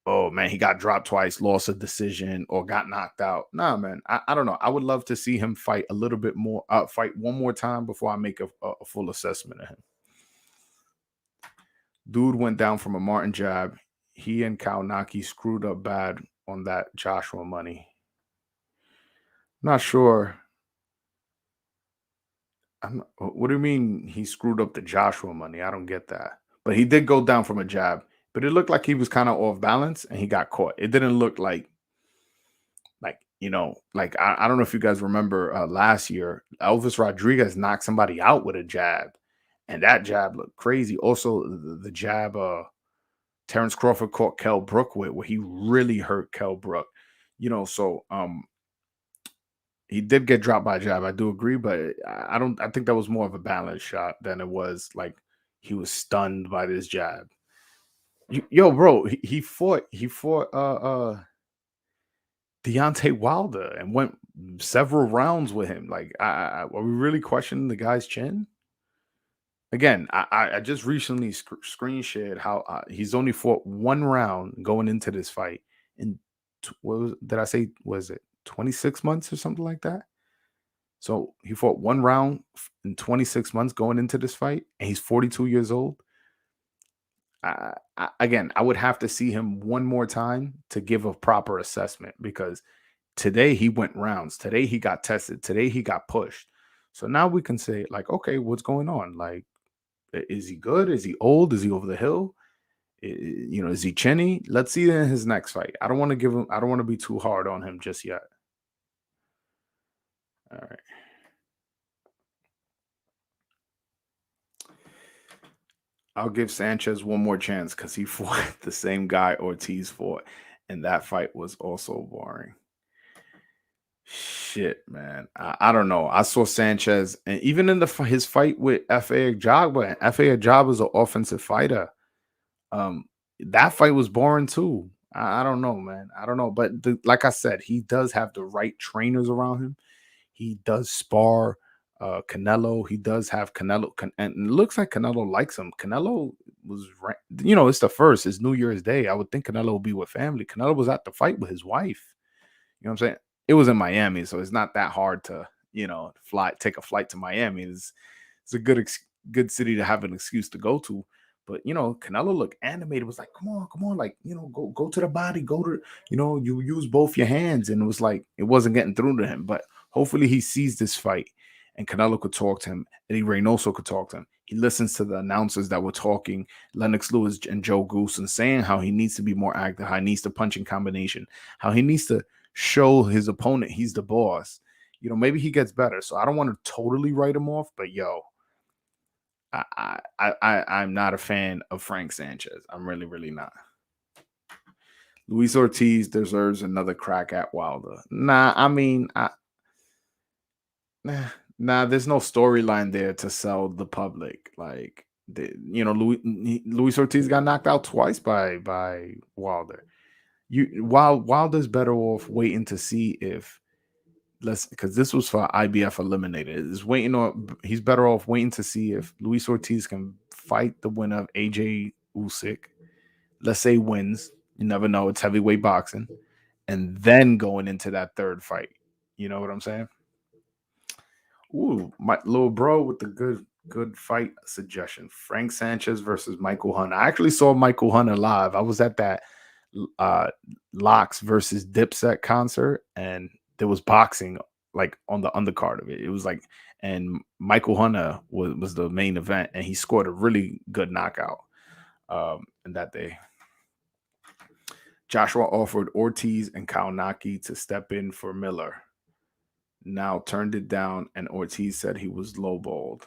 S1: oh man, he got dropped twice, lost a decision, or got knocked out. Nah, man, I don't know. I would love to see him fight a little bit more, fight one more time before I make a full assessment of him. Dude went down from a Martin jab. He and Kaunaki screwed up bad on that Joshua money. Not sure. What do you mean he screwed up the Joshua money? I don't get that. But he did go down from a jab. But it looked like he was kind of off balance and he got caught. It didn't look like you know, like I don't know if you guys remember last year, Elvis Rodriguez knocked somebody out with a jab, and that jab looked crazy. Also, the jab Terrence Crawford caught Kell Brook with, where he really hurt Kell Brook. You know, so he did get dropped by a jab. I do agree, but I don't. I think that was more of a balance shot than it was like he was stunned by this jab. Yo, bro, he fought Deontay Wilder and went several rounds with him. Like, are we really questioning the guy's chin? Again, I just recently screen shared how he's only fought 1 round going into this fight. And what did I say? Was it 26 months or something like that? So he fought one round in 26 months going into this fight, and he's 42 years old. Again, I would have to see him one more time to give a proper assessment because today he went rounds. Today he got tested. Today he got pushed. So now we can say, like, okay, what's going on? Like, is he good? Is he old? Is he over the hill? Is he chinny? Let's see in his next fight. I don't want to give him. I don't want to be too hard on him just yet. All right. I'll give Sanchez one more chance because he fought the same guy Ortiz fought, and that fight was also boring. Shit, man. I don't know. I saw Sanchez, and even in his fight with F.A. Ajagba, and F.A. Ajagba is an offensive fighter. Um, that fight was boring too. I don't know, man. I don't know, but like I said, he does have the right trainers around him. He does spar Canelo. He does have Canelo, and it looks like Canelo likes him. Canelo was, it's the first. It's New Year's Day. I would think Canelo would be with family. Canelo was at the fight with his wife. You know what I'm saying? It was in Miami, so it's not that hard to, take a flight to Miami. It's a good city to have an excuse to go to. But Canelo looked animated. Was like, come on, like go to the body, go to you use both your hands, and it was like it wasn't getting through to him. But hopefully he sees this fight, and Canelo could talk to him. Eddie Reynoso could talk to him. He listens to the announcers that were talking, Lennox Lewis and Joe Goose, and saying how he needs to be more active, how he needs to punch in combination, how he needs to show his opponent he's the boss. Maybe he gets better. So I don't want to totally write him off, but I'm not a fan of Frank Sanchez. I'm really, really not. Luis Ortiz deserves another crack at Wilder. Nah, I mean, nah, there's no storyline there to sell the public. Like, Luis Ortiz got knocked out twice by Wilder. Wilder's better off waiting to see if because this was for IBF eliminated. He's better off waiting to see if Luis Ortiz can fight the winner of AJ Usyk. Let's say wins. You never know. It's heavyweight boxing, and then going into that third fight. You know what I'm saying? Ooh, my little bro with the good fight suggestion: Frank Sanchez versus Michael Hunter. I actually saw Michael Hunter live. I was at that uh Locks versus Dipset concert, and there was boxing like on the undercard of it. It was like, and Michael Hunter was the main event, and he scored a really good knockout in that day. Joshua offered Ortiz and Kaunaki to step in for Miller. Now turned it down, and Ortiz said he was lowballed.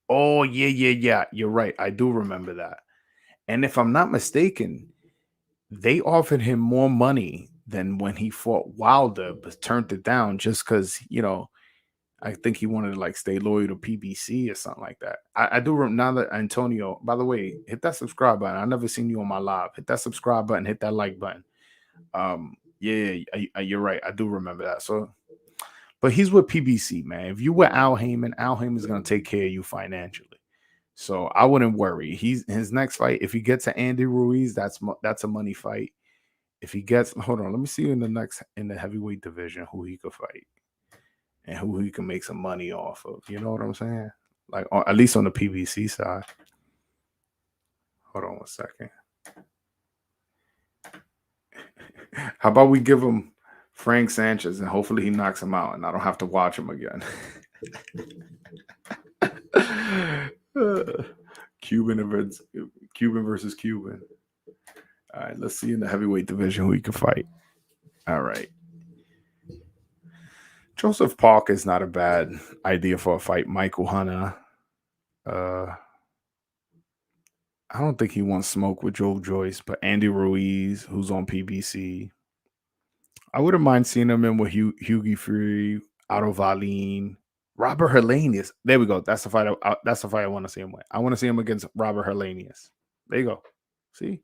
S1: Oh, yeah. You're right. I do remember that. And if I'm not mistaken, they offered him more money than when he fought Wilder, but turned it down just because, I think he wanted to like stay loyal to PBC or something like that. I do remember now that Antonio, by the way, hit that subscribe button. I never seen you on my live. Hit that subscribe button, hit that like button. Yeah, you're right. I do remember that. So, but he's with PBC, man. If you were Al Heyman is going to take care of you financially. So I wouldn't worry. His next fight, if he gets to Andy Ruiz, that's a money fight. If he gets, hold on, let me see in the heavyweight division who he could fight and who he can make some money off of. You know what I'm saying? Like at least on the PBC side. Hold on one second. How about we give him Frank Sanchez and hopefully he knocks him out and I don't have to watch him again. Cuban versus Cuban. All right, let's see in the heavyweight division who he can fight. All right. Joseph Park is not a bad idea for a fight. Michael Hunter. I don't think he wants smoke with Joe Joyce, but Andy Ruiz, who's on PBC. I wouldn't mind seeing him in with Hughie Fury, Otto Valine, Robert Helenius. There we go. That's the fight. That's the fight I want to see him with. I want to see him against Robert Helenius. There you go. See,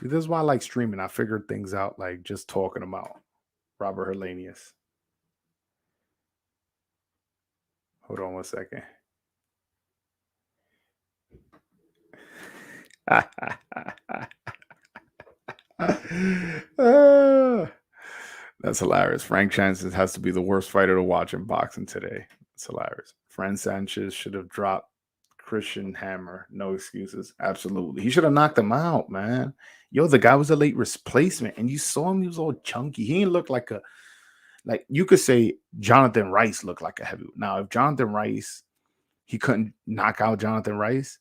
S1: this is why I like streaming. I figured things out like just talking about Robert Helenius. Hold on one second. That's hilarious. Frank Sanchez has to be the worst fighter to watch in boxing today. It's hilarious. Frank Sanchez should have dropped Christian Hammer. No excuses. Absolutely. He should have knocked him out, man. Yo, the guy was a late replacement, and you saw him. He was all chunky. He didn't look like you could say Jonathan Rice looked like a heavyweight. Now, if Jonathan Rice, he couldn't knock out Jonathan Rice,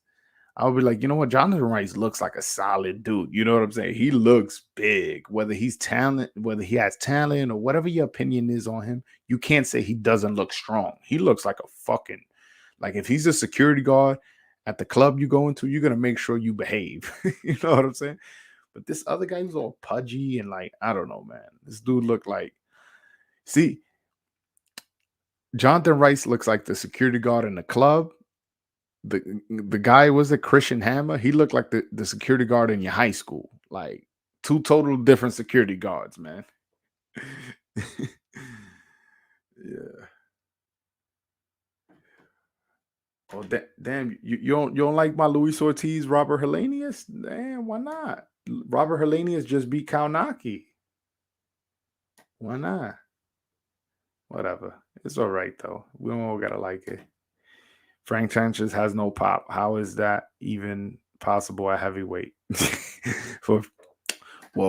S1: I would be like, you know what? Jonathan Rice looks like a solid dude. You know what I'm saying? He looks big. Whether he has talent or whatever your opinion is on him, you can't say he doesn't look strong. He looks like a fucking, like if he's a security guard at the club you go into, you're gonna make sure you behave. You know what I'm saying? But this other guy was all pudgy and like, I don't know, man. This dude looked like, see, Jonathan Rice looks like the security guard in the club. The guy was a Christian Hammer. He looked like the security guard in your high school. Like two total different security guards, man. Yeah. Oh damn! You don't like my Luis Ortiz, Robert Helenius? Damn, why not? Robert Helenius just beat Kaunaki. Why not? Whatever. It's all right though. We don't all gotta like it. Frank Sanchez has no pop. How is that even possible at heavyweight? for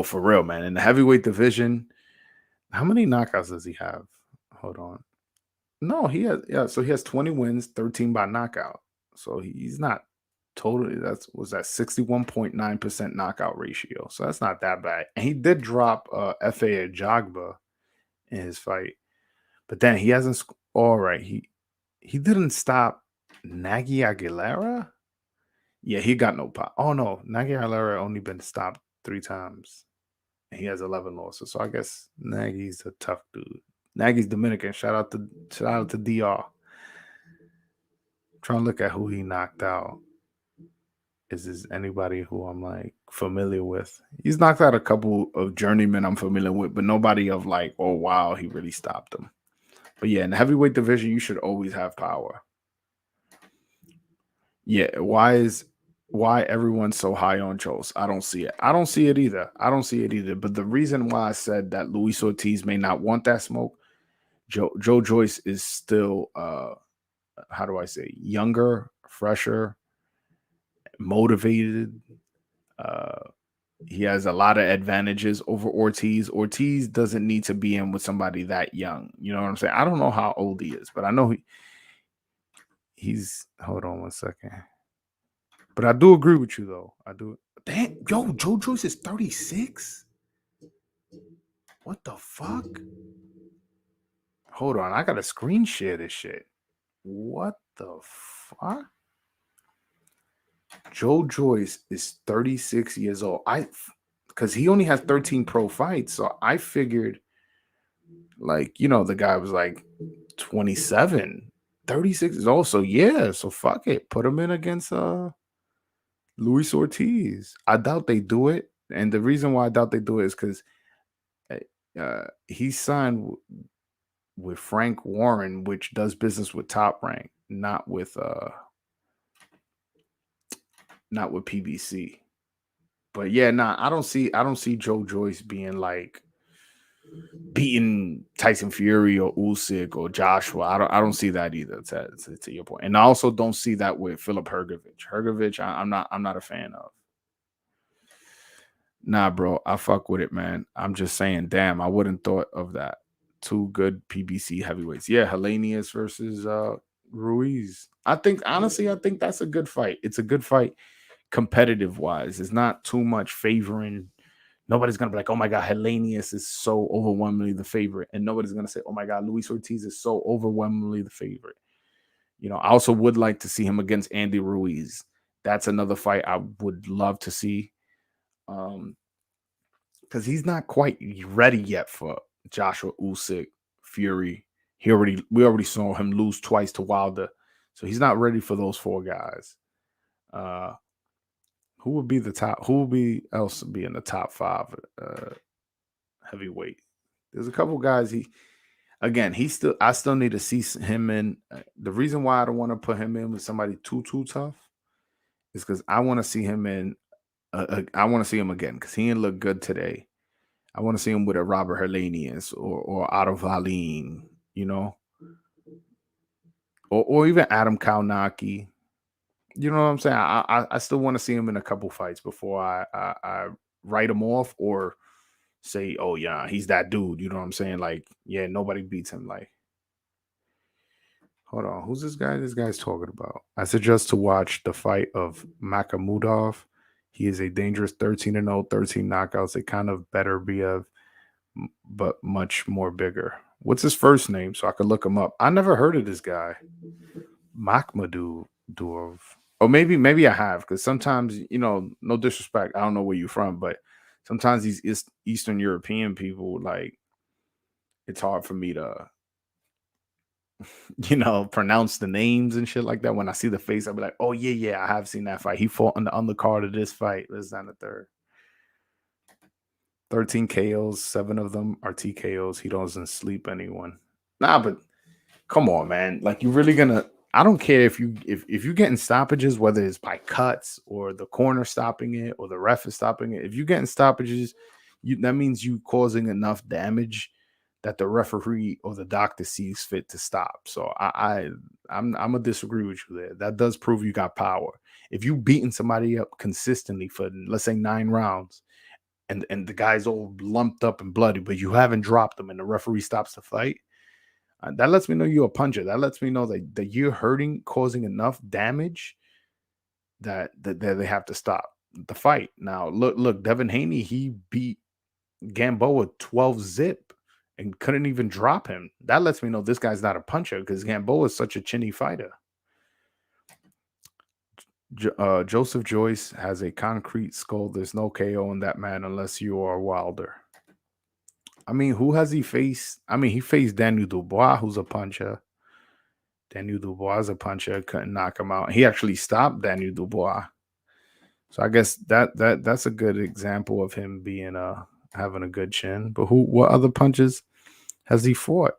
S1: for real, man. In the heavyweight division, how many knockouts does he have? Hold on. No, he has so he has 20 wins, 13 by knockout. So he's not totally was that 61.9% knockout ratio. So that's not that bad. And he did drop FA Jagba in his fight. But then he hasn't all right. He didn't stop Nagy Aguilera. Yeah, he got no pop. Oh no, Nagy Aguilera only been stopped 3 times. And he has 11 losses. So I guess Nagy's a tough dude. Nagy's Dominican. Shout out to DR. Trying to look at who he knocked out. Is this anybody who I'm like familiar with? He's knocked out a couple of journeymen I'm familiar with, but nobody of like, oh wow, he really stopped them. But yeah, in the heavyweight division, you should always have power. Yeah, why everyone's so high on Chose? I don't see it. I don't see it either. But the reason why I said that Luis Ortiz may not want that smoke, Joe Joyce is still how do I say, younger, fresher, motivated. He has a lot of advantages over Ortiz. Ortiz doesn't need to be in with somebody that young. You know what I'm saying? I don't know how old he is, but I know he's hold on one second. But I do agree with you though. I do. Damn, yo, Joe Joyce is 36. What the fuck? Hold on, I gotta screen share this shit. What the fuck? Joe Joyce is 36 years old. Because he only has 13 pro fights, so I figured, like, the guy was like 27. 36 is also, yeah. So fuck it, put him in against Luis Ortiz. I doubt they do it, and the reason why I doubt they do it is because he signed with Frank Warren, which does business with Top Rank, not with PBC. But yeah, I don't see Joe Joyce being like beating Tyson Fury or Usyk or Joshua. I don't see that either. To your point, and I also don't see that with Philip Hrgovic. I'm not a fan of. Nah, bro, I fuck with it, man. I'm just saying, damn, I wouldn't thought of that. Two good PBC heavyweights. Yeah, Helenius versus Ruiz. I think that's a good fight. It's a good fight competitive wise. It's not too much favoring. Nobody's gonna be like, oh my god, Helenius is so overwhelmingly the favorite. And nobody's gonna say, oh my god, Luis Ortiz is so overwhelmingly the favorite. I also would like to see him against Andy Ruiz. That's another fight I would love to see. Because he's not quite ready yet for Joshua Usyk, Fury. We already saw him lose twice to Wilder, so he's not ready for those 4 guys. Who would be the top? Who would be else be in the top 5 heavyweight? There's a couple guys. I still need to see him in. The reason why I don't want to put him in with somebody too tough is because I want to see him in. I want to see him again because he didn't look good today. I want to see him with a Robert Helenius or Otto Wallin, you know, or even Adam Kaunaki. You know what I'm saying? I still want to see him in a couple fights before I write him off or say, oh yeah, he's that dude. You know what I'm saying? Like, yeah, nobody beats him. Like, hold on, who's this guy? This guy's talking about. I suggest to watch the fight of Makamudov. He is a dangerous 13-0, 13 knockouts, a kind of better BF, but much more bigger. What's his first name so I could look him up? I never heard of this guy. Makhmadou Durov. Or maybe I have, because sometimes, no disrespect, I don't know where you're from, but sometimes these Eastern European people, like, it's hard for me to, pronounce the names and shit like that. When I see the face, I'll be like, oh yeah, I have seen that fight. He fought on the undercard of this fight. This is on the third. 13 KOs, 7 of them are TKOs. He doesn't sleep anyone. Nah, but come on, man. Like, you really gonna, I don't care if you're getting stoppages, whether it's by cuts or the corner stopping it or the ref is stopping it. If you're getting stoppages, that means you causing enough damage that the referee or the doctor sees fit to stop. So I'm gonna disagree with you there. That does prove you got power. If you beating somebody up consistently for, let's say, 9 rounds, and the guy's all lumped up and bloody, but you haven't dropped them and the referee stops the fight, that lets me know you're a puncher. That lets me know that you're hurting, causing enough damage that they have to stop the fight. Now, look, Devin Haney, he beat Gamboa 12 zip and couldn't even drop him. That lets me know this guy's not a puncher, because Gamboa is such a chinny fighter. Joseph Joyce has a concrete skull. There's no KO in that man unless you are Wilder. I mean, who has he faced? I mean, he faced Daniel Dubois, who's a puncher. Daniel Dubois is a puncher, couldn't knock him out. He actually stopped Daniel Dubois. So I guess that's a good example of him being having a good chin. But what other punches has he fought?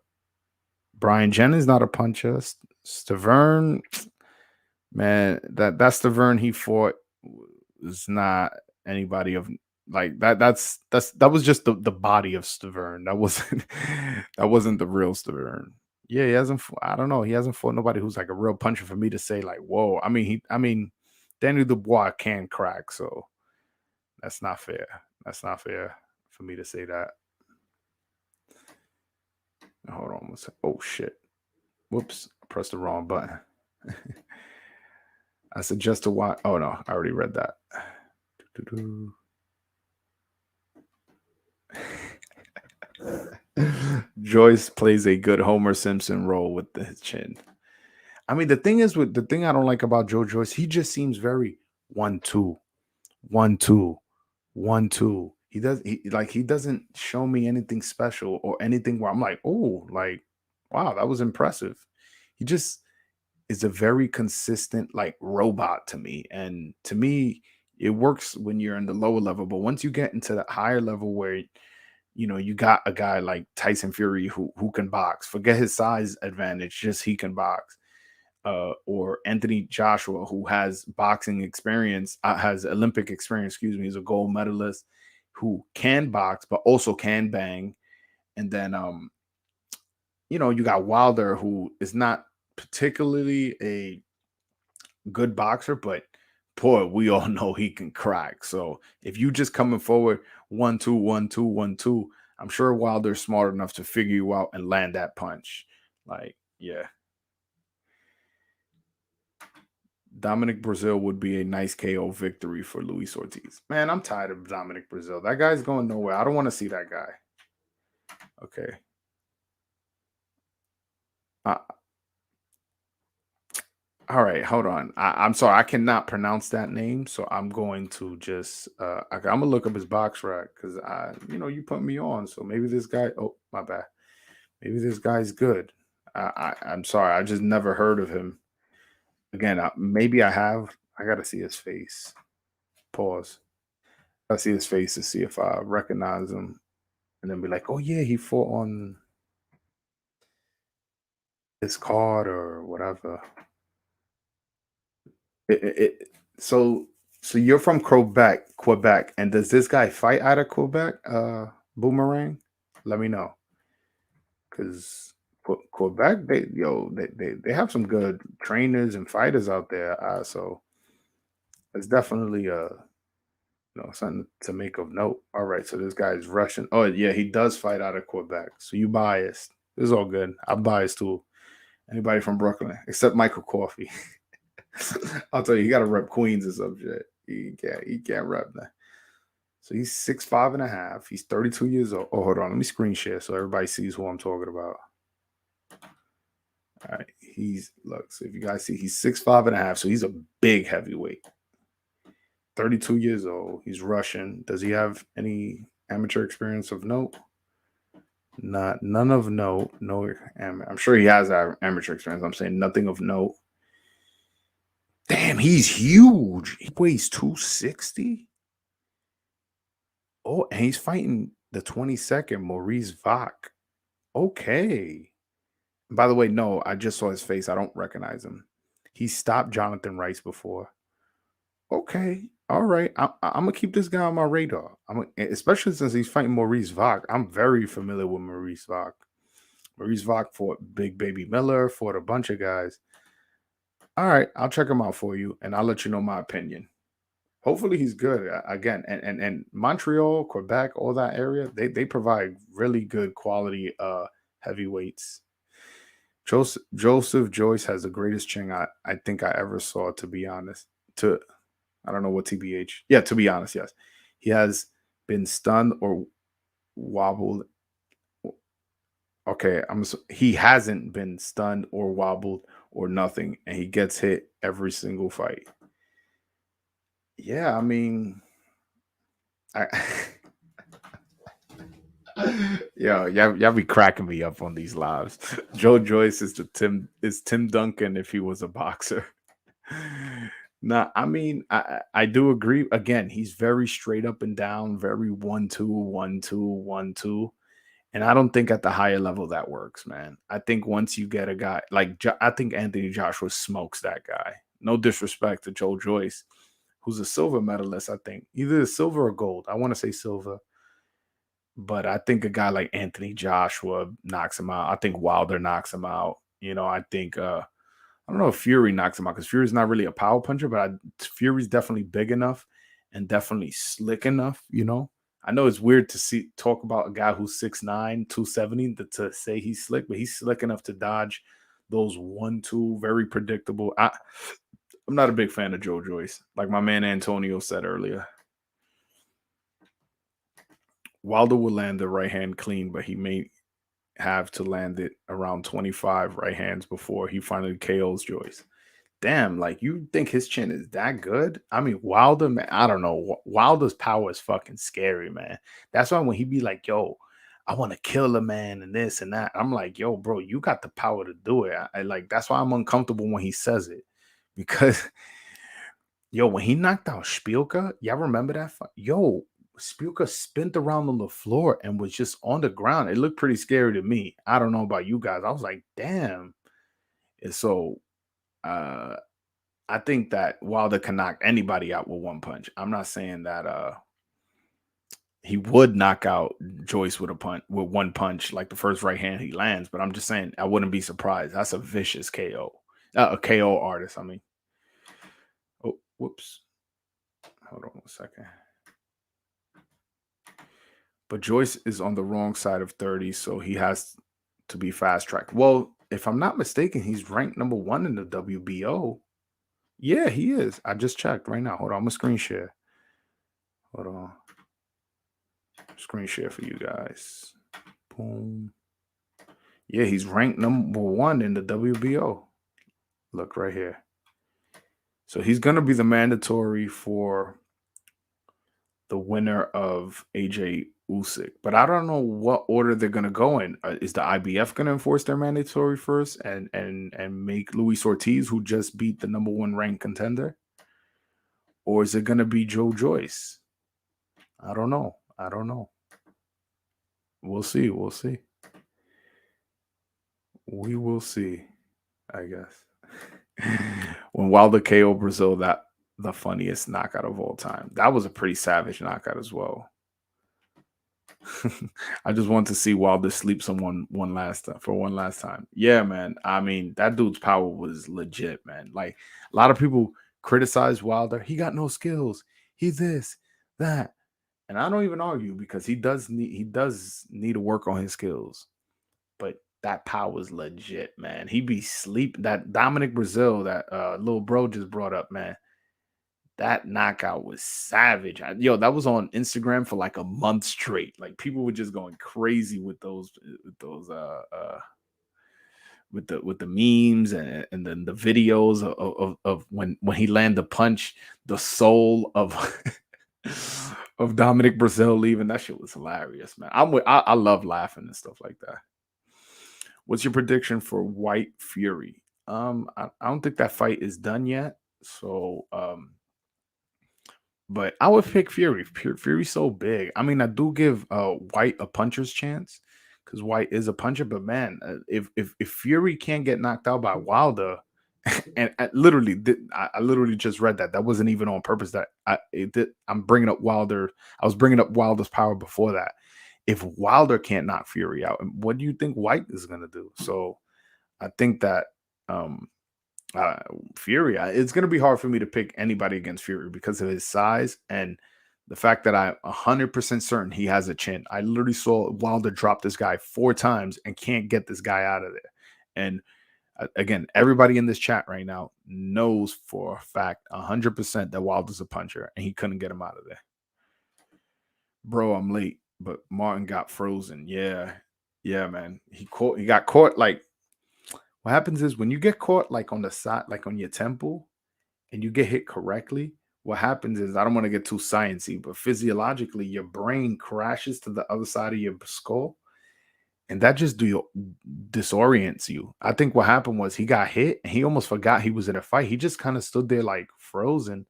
S1: Brian Jennings not a puncher. Stavern, man, that Stavern he fought is not anybody of like that. That was just the body of Stavern. That wasn't that wasn't the real Stavern. Yeah, he hasn't. I don't know. He hasn't fought nobody who's like a real puncher for me to say like, whoa. I mean, Daniel Dubois can crack, so that's not fair. That's not fair for me to say that. Hold on. Oh shit. Whoops. I pressed the wrong button. I suggest to watch. Oh no, I already read that. Joyce plays a good Homer Simpson role with the chin. I mean, the thing I don't like about Joe Joyce, he just seems very 1-2, 1-2, 1-2. He doesn't show me anything special or anything where I'm like, oh, like, wow, that was impressive. He just is a very consistent like robot to me. And to me, it works when you're in the lower level. But once you get into the higher level where you got a guy like Tyson Fury who can box, forget his size advantage, just he can box. Or Anthony Joshua, who has boxing experience, has Olympic experience, excuse me, he's a gold medalist who can box, but also can bang. And then, you got Wilder, who is not particularly a good boxer, but boy, we all know he can crack. So if you just coming forward 1-2, 1-2, 1-2, I'm sure Wilder's smart enough to figure you out and land that punch. Like, yeah. Dominic Brazil would be a nice KO victory for Luis Ortiz. Man, I'm tired of Dominic Brazil. That guy's going nowhere. I don't want to see that guy. Okay. All right, hold on. I'm sorry, I cannot pronounce that name, so I'm going to just I'm gonna look up his box rack because you put me on, so maybe this guy. Oh, my bad. Maybe this guy's good. I'm sorry, I just never heard of him. Again, maybe I have. I gotta see his face. Pause. I see his face to see if I recognize him, and then be like, "Oh yeah, he fought on this card or whatever." So you're from Quebec, and does this guy fight out of Quebec? Boomerang? Let me know. Because Quebec, they have some good trainers and fighters out there. So it's definitely something to make of note. All right, so this guy's Russian. Oh yeah, he does fight out of Quebec. So you biased. This is all good. I'm biased too. Anybody from Brooklyn except Michael Coffey. I'll tell you, he got to rep Queens or some shit. He can't rep that. So he's 6'5" and a half. He's 32 years old. Oh, hold on. Let me screen share so everybody sees who I'm talking about. All right. So if you guys see, he's 6'5" and a half. So he's a big heavyweight. 32 years old. He's Russian. Does he have any amateur experience of note? None of note. No, I'm sure he has amateur experience. I'm saying nothing of note. Damn, he's huge. He weighs 260. Oh, and he's fighting the 22nd, Maurice Vach. Okay. By the way, no, I just saw his face. I don't recognize him. He stopped Jonathan Rice before. Okay. All right. I'm going to keep this guy on my radar. Especially since he's fighting Maurice Vach. I'm very familiar with Maurice Vach. Maurice Vach fought Big Baby Miller, fought a bunch of guys. All right. I'll check him out for you, and I'll let you know my opinion. Hopefully he's good again. And Montreal, Quebec, all that area, they provide really good quality heavyweights. Joseph Joyce has the greatest chin I think I ever saw, to be honest. I don't know what TBH. Yeah, to be honest, yes. He has been stunned or wobbled. Okay, he hasn't been stunned or wobbled or nothing, and he gets hit every single fight. Yeah, I mean, I y'all be cracking me up on these lives. Joe Joyce is Tim Duncan if he was a boxer. Nah, I mean, I do agree. Again, he's very straight up and down, very 1-2, 1-2, 1-2. And I don't think at the higher level that works, man. I think once you get a guy like I think Anthony Joshua smokes that guy. No disrespect to Joe Joyce, who's a silver medalist, I think. Either silver or gold. I want to say silver. But I think a guy like Anthony Joshua knocks him out. I think Wilder knocks him out. I think I don't know if Fury knocks him out because Fury's not really a power puncher, but Fury's definitely big enough and definitely slick enough. I know it's weird to talk about a guy who's 6'9", 270 to say he's slick, but he's slick enough to dodge those 1-2, very predictable. I'm not a big fan of Joe Joyce, like my man Antonio said earlier. Wilder will land the right hand clean, but he may have to land it around 25 right hands before he finally KOs Joyce. Damn, like you think his chin is that good? I mean, Wilder, man, I don't know. Wilder's power is fucking scary, man. That's why when he be like, yo, I want to kill a man and this and that, I'm like, yo, bro, you got the power to do it. I like, that's why I'm uncomfortable when he says it. Because, yo, when he knocked out Spielka, y'all remember that fight? Yo, Spielka spent around on the floor and was just on the ground. It looked pretty scary to me. I don't know about you guys. I was like, damn. And so, I think that Wilder can knock anybody out with one punch. I'm not saying that he would knock out Joyce with one punch, like the first right hand he lands, but I'm just saying I wouldn't be surprised. That's a vicious KO. A KO artist, I mean. Oh, whoops. Hold on 1 second. But Joyce is on the wrong side of 30, so he has to be fast tracked. Well, if I'm not mistaken, he's ranked number 1 in the WBO. Yeah, he is. I just checked right now. Hold on, I'm gonna screen share. Hold on. Screen share for you guys. Boom. Yeah, he's ranked number 1 in the WBO. Look right here. So he's gonna be the mandatory for the winner of AJ Usyk, but I don't know what order they're gonna go in. Is the IBF gonna enforce their mandatory first and make Luis Ortiz, who just beat the number 1 ranked contender, or is it gonna be Joe Joyce? I don't know. We'll see. We will see, I guess. When Wilder KO Brazil, that the funniest knockout of all time. That was a pretty savage knockout as well. I just want to see Wilder sleep someone one last time for one last time. Yeah, man. I mean, that dude's power was legit, man. Like a lot of people criticize Wilder. He got no skills. He's this, that. And I don't even argue because he does need to work on his skills. But that power is legit, man. He be sleep that Dominic Brazil, that little bro just brought up, man. That knockout was savage. Yo, that was on Instagram for like a month straight. Like people were just going crazy with those with the memes and then the videos of when he landed the punch, the soul of of Dominic Brazil leaving. That shit was hilarious, man. I love laughing and stuff like that. What's your prediction for White Fury? I don't think that fight is done yet. So but I would pick Fury. Fury's so big. I mean, I do give White a puncher's chance because White is a puncher. But man, if Fury can't get knocked out by Wilder, and I literally just read that. That wasn't even on purpose. I'm bringing up Wilder. I was bringing up Wilder's power before that. If Wilder can't knock Fury out, what do you think White is gonna do? So I think that um uh, Fury, it's going to be hard for me to pick anybody against Fury because of his size and the fact that I'm 100% certain he has a chin. I literally saw Wilder drop this guy 4 times and can't get this guy out of there. And again, everybody in this chat right now knows for a fact 100% that Wilder's a puncher and he couldn't get him out of there. Bro, I'm late, but Martin got frozen. Yeah. Yeah, man. He got caught like what happens is when you get caught like on the side, like on your temple, and you get hit correctly, what happens is I don't want to get too sciencey, but physiologically, your brain crashes to the other side of your skull, and that just disorients you. I think what happened was he got hit, and he almost forgot he was in a fight. He just kind of stood there like frozen,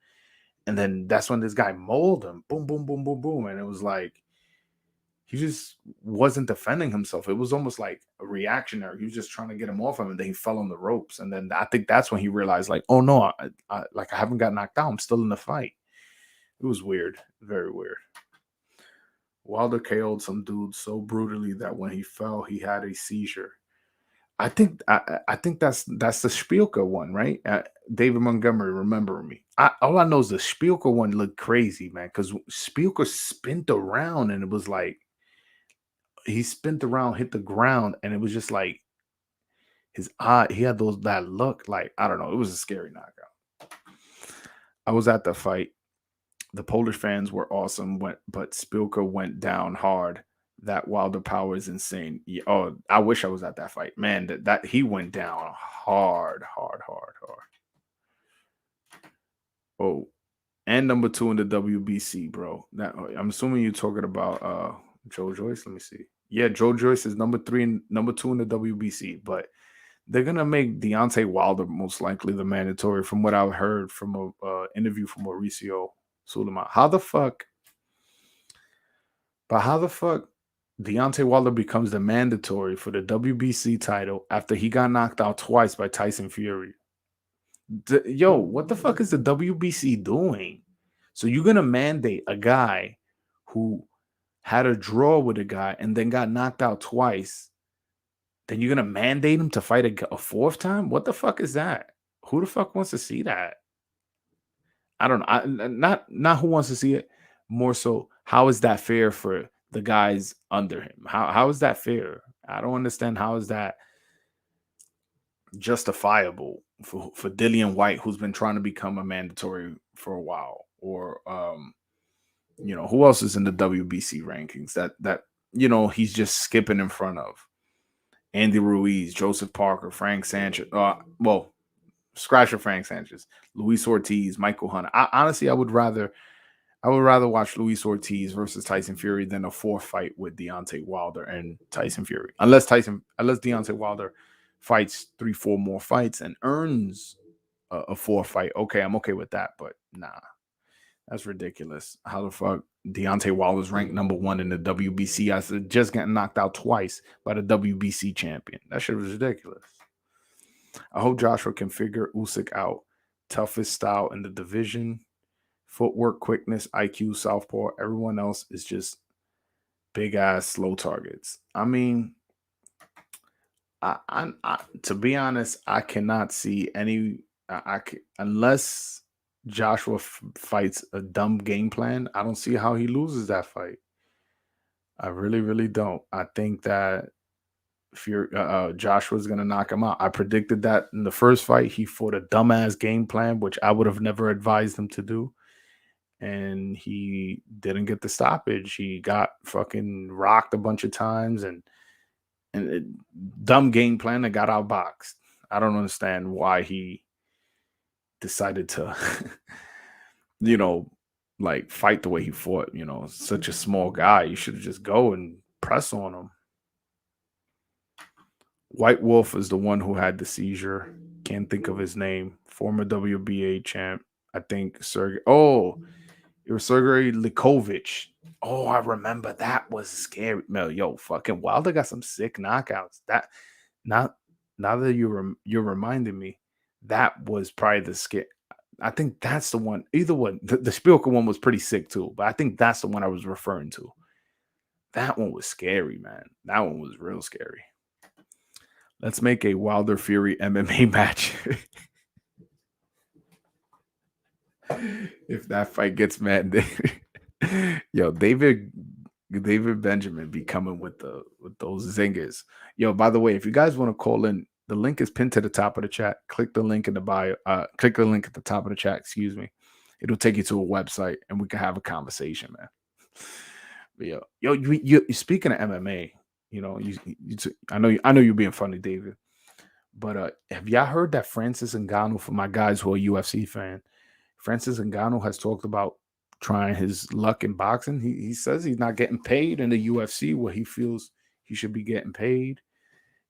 S1: and then that's when this guy mauled him, boom, boom, boom, boom, boom, and it was like he just wasn't defending himself. It was almost like a reactionary. He was just trying to get him off him, and then he fell on the ropes. And then I think that's when he realized, like, oh no, I haven't got knocked out. I'm still in the fight. It was weird, very weird. Wilder KO'd some dude so brutally that when he fell, he had a seizure. I think that's the Spielka one, right? David Montgomery, remember me. All I know is the Spielka one looked crazy, man, because Spielka spint around and it was like he spent around, hit the ground, and it was just like his eye. He had that look. Like I don't know. It was a scary knockout. I was at the fight. The Polish fans were awesome, but Spilka went down hard. That Wilder power is insane. Yeah, oh, I wish I was at that fight, man. That he went down hard, hard, hard, hard. Oh, and number 2 in the WBC, bro. Now, I'm assuming you're talking about Joe Joyce. Let me see. Yeah, Joe Joyce is number 3 and number 2 in the WBC, but they're gonna make Deontay Wilder most likely the mandatory, from what I've heard from a interview from Mauricio Sulaiman. How the fuck Deontay Wilder becomes the mandatory for the WBC title after he got knocked out twice by Tyson Fury? Yo, what the fuck is the WBC doing? So you're gonna mandate a guy who had a draw with a guy and then got knocked out twice, then you're gonna mandate him to fight a 4th time? What the fuck is that? Who the fuck wants to see that? I don't know. Not who wants to see it. More so, how is that fair for the guys under him? How is that fair? I don't understand. How is that justifiable for Dillian White, who's been trying to become a mandatory for a while, or who else is in the WBC rankings that he's just skipping in front of? Andy Ruiz, Joseph Parker, Frank Sanchez. Well, scratch for Frank Sanchez, Luis Ortiz, Michael Hunter. Honestly, I would rather watch Luis Ortiz versus Tyson Fury than a 4th fight with Deontay Wilder and Tyson Fury. Unless Deontay Wilder fights 3-4 more fights and earns a 4th fight. Okay, I'm okay with that, but nah, that's ridiculous. How the fuck Deontay Wilder's ranked number 1 in the WBC after just getting knocked out twice by the WBC champion? That shit was ridiculous. I hope Joshua can figure Usyk out. Toughest style in the division. Footwork, quickness, IQ, southpaw. Everyone else is just big ass slow targets. I mean, to be honest, I cannot see any. Unless Joshua fights a dumb game plan, I don't see how he loses that fight. I really, really don't. I think that if you're Joshua's gonna knock him out. I predicted that in the first fight. He fought a dumbass game plan, which I would have never advised him to do, and he didn't get the stoppage. He got fucking rocked a bunch of times, and dumb game plan that got outboxed. I don't understand why he decided to, you know, like fight the way he fought. Such a small guy. You should just go and press on him. White Wolf is the one who had the seizure. Can't think of his name. Former WBA champ. I think Sergey. Oh, it was Sergey Likovich. Oh, I remember that was scary. No, yo, fucking Wilder got some sick knockouts. That not now that you're reminding me, that was probably the scare. I think that's the one. Either one, the Spielka one was pretty sick too, but I think that's the one I was referring to. That one was scary, man. That one was real scary. Let's make a Wilder Fury MMA match. If that fight gets mad, yo, David Benjamin be coming with those zingers. Yo, by the way, if you guys want to call in, the link is pinned to the top of the chat. Click the link in the bio. Click the link at the top of the chat. Excuse me. It'll take you to a website, and we can have a conversation, man. But you speaking of MMA, I know you're being funny, David. But have y'all heard that Francis Ngannou, for my guys who are UFC fan, Francis Ngannou has talked about trying his luck in boxing. He says he's not getting paid in the UFC where he feels he should be getting paid,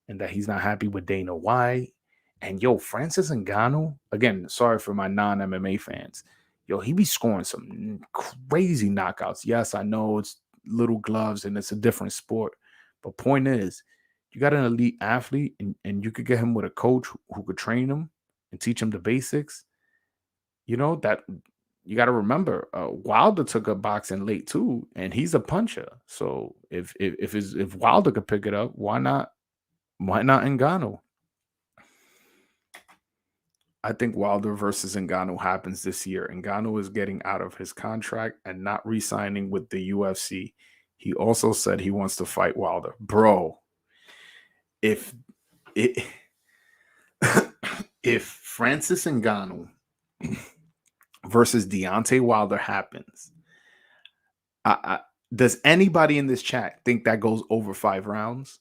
S1: and that he's not happy with Dana White. And yo, Francis Ngannou, again, sorry for my non-MMA fans. Yo, he be scoring some crazy knockouts. Yes, I know it's little gloves and it's a different sport. But point is, you got an elite athlete and you could get him with a coach who could train him and teach him the basics. That you got to remember, Wilder took up boxing late too, and he's a puncher. So if Wilder could pick it up, why not? Why not Ungano? I think Wilder versus Ngannou happens this year. Ngannou is getting out of his contract and not re-signing with the UFC. He also said he wants to fight Wilder. Bro, if it, if Francis Ngannou versus Deontay Wilder happens, does anybody in this chat think that goes over 5 rounds?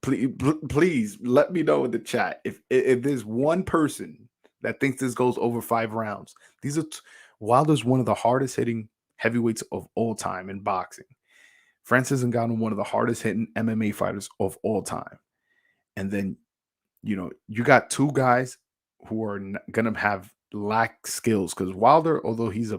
S1: Please let me know in the chat if there's one person that thinks this goes over 5 rounds. These are Wilder's one of the hardest hitting heavyweights of all time in boxing. Francis Ngannou, one of the hardest hitting MMA fighters of all time. And then, you got two guys who are gonna have lack skills, because Wilder, although he's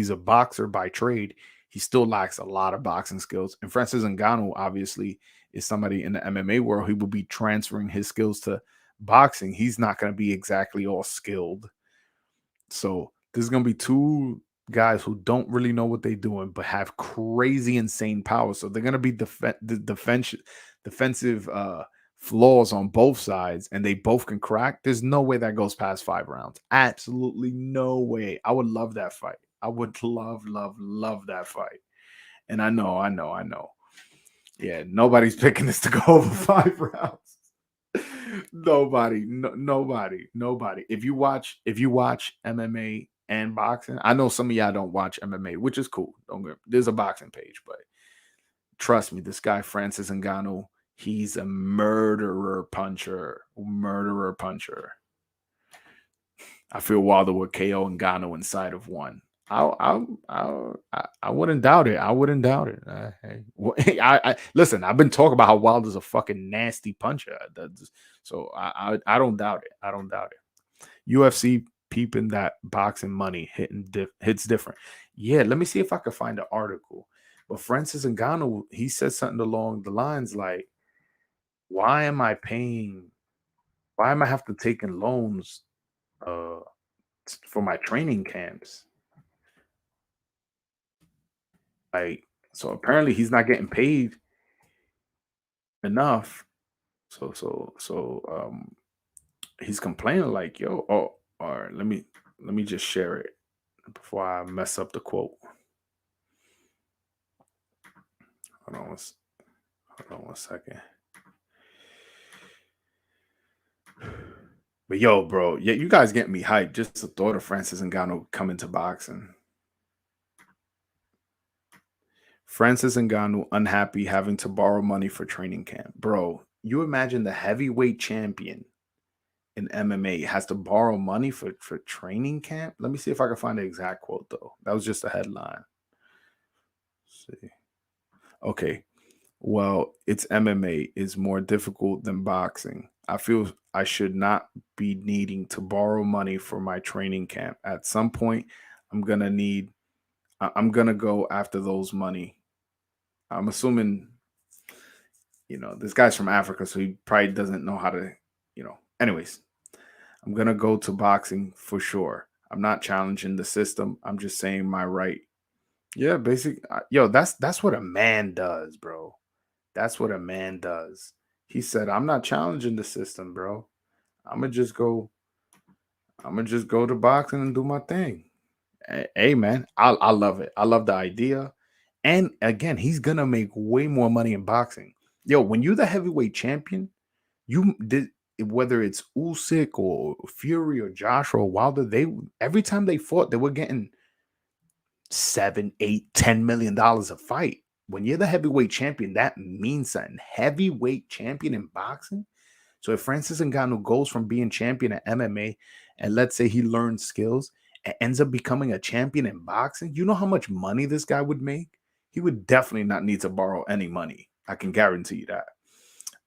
S1: a boxer by trade, he still lacks a lot of boxing skills. And Francis Ngannou obviously is somebody in the MMA world who will be transferring his skills to boxing. He's not going to be exactly all skilled. So there's going to be two guys who don't really know what they're doing, but have crazy, insane power. So they're going to be defensive flaws on both sides, and they both can crack. There's no way that goes past 5 rounds. Absolutely no way. I would love that fight. I would love that fight. And I know. Yeah, nobody's picking this to go over 5 rounds. Nobody. If you watch MMA and boxing, I know some of y'all don't watch MMA, which is cool. There's a boxing page, but trust me, this guy Francis Ngannou, he's a murderer puncher. I feel Wilder would KO Ngannou inside of one. I wouldn't doubt it. Listen. I've been talking about how Wilder's a fucking nasty puncher. So I don't doubt it. UFC peeping that boxing money hits different. Yeah, let me see if I can find an article. But Francis Ngannou, he said something along the lines like, "Why am I have to take in loans for my training camps? Like, So apparently he's not getting paid enough. So he's complaining like, yo, oh, all right, let me just share it before I mess up the quote. Hold on hold on one second. But yo, bro, yeah, you guys get me hyped. Just the thought of Francis Ngannou coming to boxing. Francis Ngannou unhappy having to borrow money for training camp. Bro, you imagine the heavyweight champion in MMA has to borrow money for training camp? Let me see if I can find the exact quote though. That was just a headline. Let's see. Okay. Well, it's MMA is more difficult than boxing. I feel I should not be needing to borrow money for my training camp. At some point, I'm gonna need. I'm gonna go after those money. I'm assuming, this guy's from Africa, so he probably doesn't know how to, Anyways, I'm gonna go to boxing for sure. I'm not challenging the system. I'm just saying my right. Yeah, basic. Yo, that's what a man does, bro. That's what a man does. He said, "I'm not challenging the system, bro. I'm gonna just go. I'm gonna just go to boxing and do my thing." Hey, man, I love it. I love the idea. And again, he's gonna make way more money in boxing. Yo, when you're the heavyweight champion, you did whether it's Usyk or Fury or Joshua or Wilder, they every time they fought, they were getting 7, 8, $10 million a fight. When you're the heavyweight champion, that means something. Heavyweight champion in boxing. So if Francis Ngannou goes from being champion at MMA and let's say he learns skills and ends up becoming a champion in boxing, you know how much money this guy would make? He would definitely not need to borrow any money. I can guarantee you that.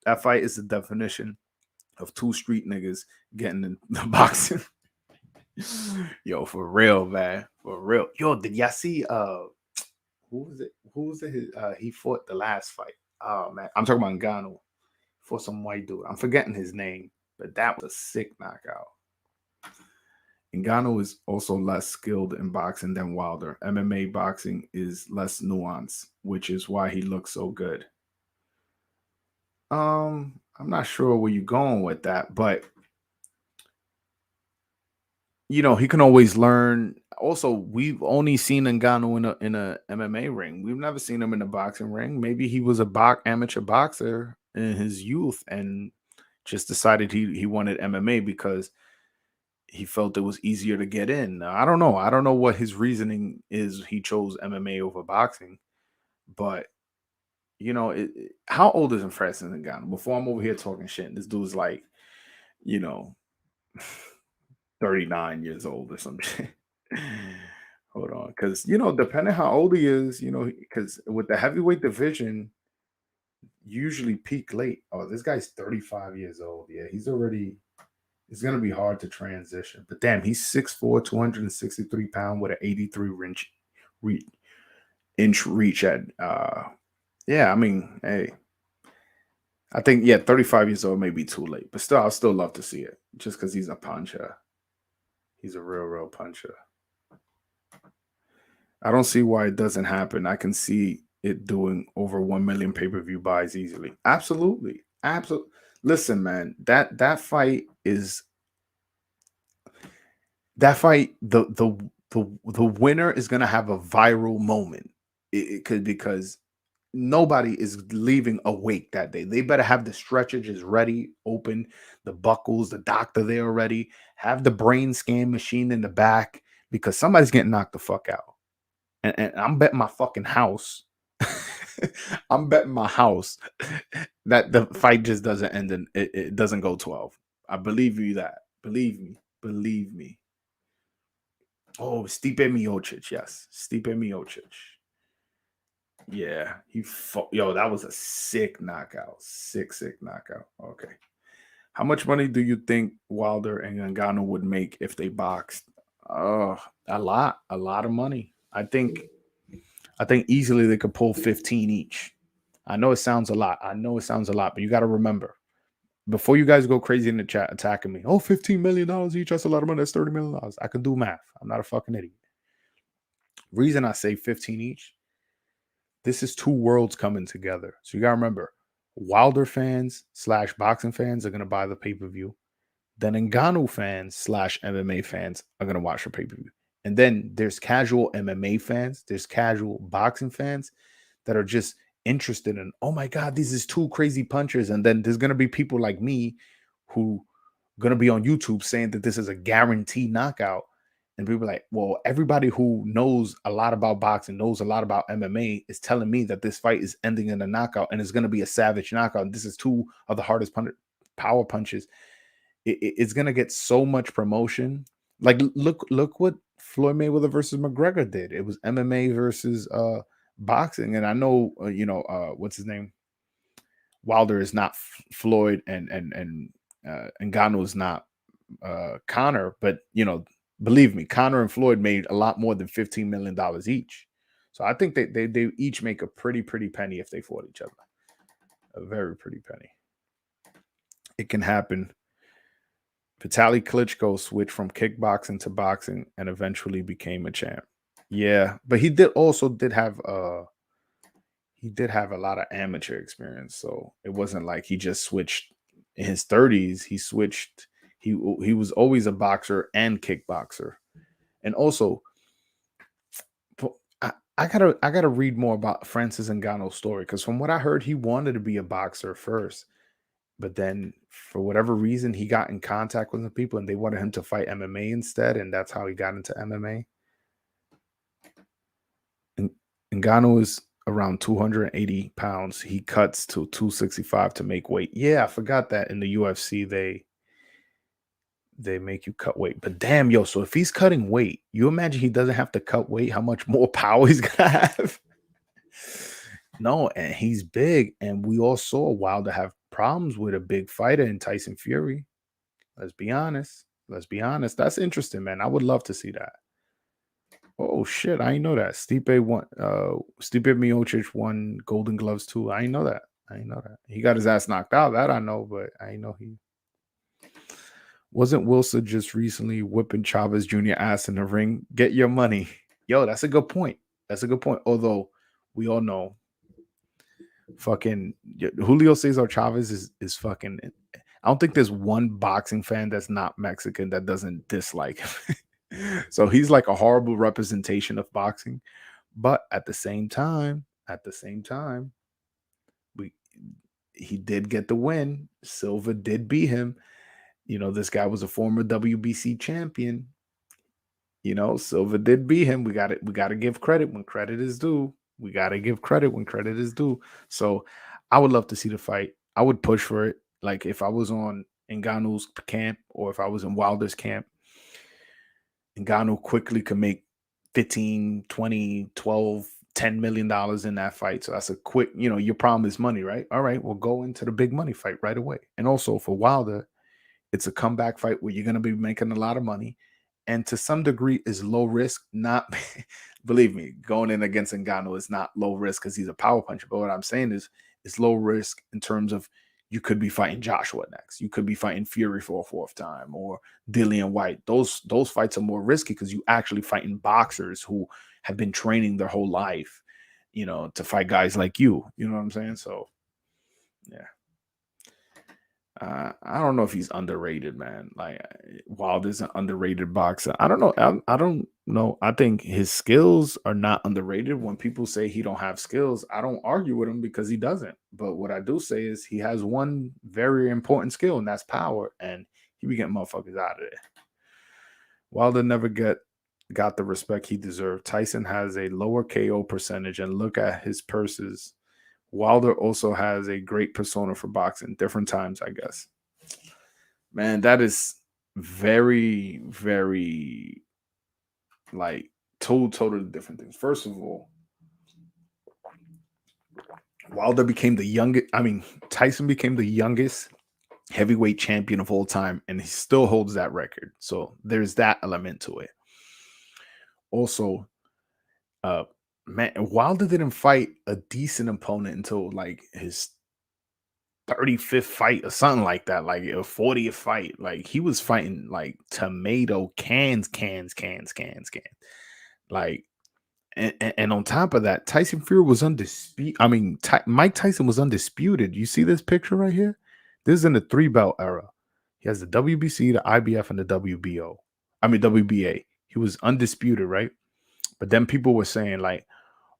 S1: That fight is the definition of two street niggas getting in the boxing. Yo, for real, man. For real. Yo, did y'all see who was it? Who was it? He fought the last fight. Oh man. I'm talking about Ungano for some white dude. I'm forgetting his name, but that was a sick knockout. Ngannou is also less skilled in boxing than Wilder. MMA boxing is less nuanced, which is why he looks so good. I'm not sure where you're going with that, but he can always learn. Also, we've only seen Ngannou in a MMA ring. We've never seen him in a boxing ring. Maybe he was a amateur boxer in his youth and just decided he wanted MMA because he felt it was easier to get in. I don't know. I don't know what his reasoning is. He chose MMA over boxing, but how old is Francis Ngannou? Before I'm over here talking shit, this dude's like, you know, 39 years old or some shit. Hold on, because depending how old he is, because with the heavyweight division, usually peak late. Oh, this guy's 35 years old. Yeah, it's gonna be hard to transition. But damn, he's 6'4", 263 pound with an 83 inch reach at yeah, I mean, hey. I think 35 years old may be too late, but still, I'll still love to see it just because he's a puncher. He's a real puncher. I don't see why it doesn't happen. I can see it doing over 1 million pay-per-view buys easily. Absolutely. Absolutely. Listen, man, the winner is gonna have a viral moment. It could because nobody is leaving awake that day. They better have the stretchers ready, open, the buckles, the doctor there already, have the brain scan machine in the back because somebody's getting knocked the fuck out. And I'm betting my fucking house. I'm betting my house that the fight just doesn't end and it doesn't go 12. I believe you that. Believe me. Believe me. Oh, Stipe Miocic. Yes. Stipe Miocic. Yeah. Yo, that was a sick knockout. Sick knockout. Okay. How much money do you think Wilder and Ngannou would make if they boxed? Oh, a lot of money. I think easily they could pull 15 each. I know it sounds a lot. But you got to remember, before you guys go crazy in the chat attacking me, oh, $15 million each, that's a lot of money, that's $30 million. I can do math. I'm not a fucking idiot. Reason I say 15 each, This is two worlds coming together. So you gotta remember, Wilder fans / boxing fans are gonna buy the pay-per-view. Then Ngannou fans / MMA fans are gonna watch the pay-per-view. And then there's casual MMA fans, there's casual boxing fans that are just interested in, oh my God, these is two crazy punchers. And then there's gonna be people like me who gonna be on YouTube saying that this is a guaranteed knockout. And people are like, well, everybody who knows a lot about boxing, knows a lot about MMA, is telling me that this fight is ending in a knockout and it's gonna be a savage knockout. And this is two of the hardest power punches. It's gonna get so much promotion. Like look what Floyd Mayweather versus McGregor did. It was MMA versus boxing, and I know what's his name. Wilder is not Floyd, and Ngannou is not Connor, but believe me, Connor and Floyd made a lot more than $15 million each. So I think they each make a pretty penny if they fought each other. A very pretty penny. It can happen. Vitaly Klitschko switched from kickboxing to boxing and eventually became a champ. Yeah, but he did have a lot of amateur experience, so it wasn't like he just switched in his 30s. He switched. He was always a boxer and kickboxer, and also I gotta read more about Francis Ngannou's story, because from what I heard, he wanted to be a boxer first. But then, for whatever reason, he got in contact with the people, and they wanted him to fight MMA instead, and that's how he got into MMA. And Ngannou is around 280 pounds. He cuts to 265 to make weight. Yeah, I forgot that in the UFC they make you cut weight. But damn, yo, so if he's cutting weight, you imagine he doesn't have to cut weight, how much more power he's gonna have. No, and he's big, and we all saw Wilder have problems with a big fighter in Tyson Fury. Let's be honest. That's interesting, man. I would love to see that. Oh shit, I didn't know that. Stipe Miocic won Golden Gloves too. I didn't know that. He got his ass knocked out. That I know, but I didn't know he wasn't. Wilson just recently whipping Chavez Jr. ass in the ring. Get your money. Yo, that's a good point. Although we all know fucking Julio Cesar Chavez is fucking. I don't think there's one boxing fan that's not Mexican that doesn't dislike him. So he's like a horrible representation of boxing. But at the same time, he did get the win. Silva did beat him. This guy was a former WBC champion. Silva did beat him. We got to give credit when credit is due. So I would love to see the fight. I would push for it. Like if I was on Ngannou's camp or if I was in Wilder's camp, Ngannou quickly could make 15, 20, 12, $10 million in that fight. So that's a quick, your problem is money, right? All right, we'll go into the big money fight right away. And also for Wilder, it's a comeback fight where you're going to be making a lot of money. And to some degree is low risk. Not, believe me, going in against Ngannou is not low risk because he's a power puncher. But what I'm saying is it's low risk in terms of you could be fighting Joshua next. You could be fighting Fury for a fourth time or Dillian White. Those fights are more risky because you actually fighting boxers who have been training their whole life, to fight guys like you. You know what I'm saying? So, yeah. I don't know if he's underrated, man. Like Wilder's an underrated boxer. I don't know. I don't know. I think his skills are not underrated. When people say he don't have skills, I don't argue with him because he doesn't. But what I do say is he has one very important skill, and that's power. And he be getting motherfuckers out of there. Wilder never got the respect he deserved. Tyson has a lower KO percentage, and look at his purses. Wilder also has a great persona for boxing. Different times, I guess. Man, that is very, very like two totally different things. First of all, Wilder became the youngest. Tyson became the youngest heavyweight champion of all time, and he still holds that record. So there's that element to it. Also, man, Wilder didn't fight a decent opponent until like his 35th fight or something like that, like a 40th fight. Like he was fighting like tomato cans. Like And on top of that, Tyson Fury was undisputed. I mean, Mike Tyson was undisputed. You see this picture right here? This is in the 3-belt era. He has the WBC, the IBF, and the WBO. I mean WBA. He was undisputed, right? But then people were saying like,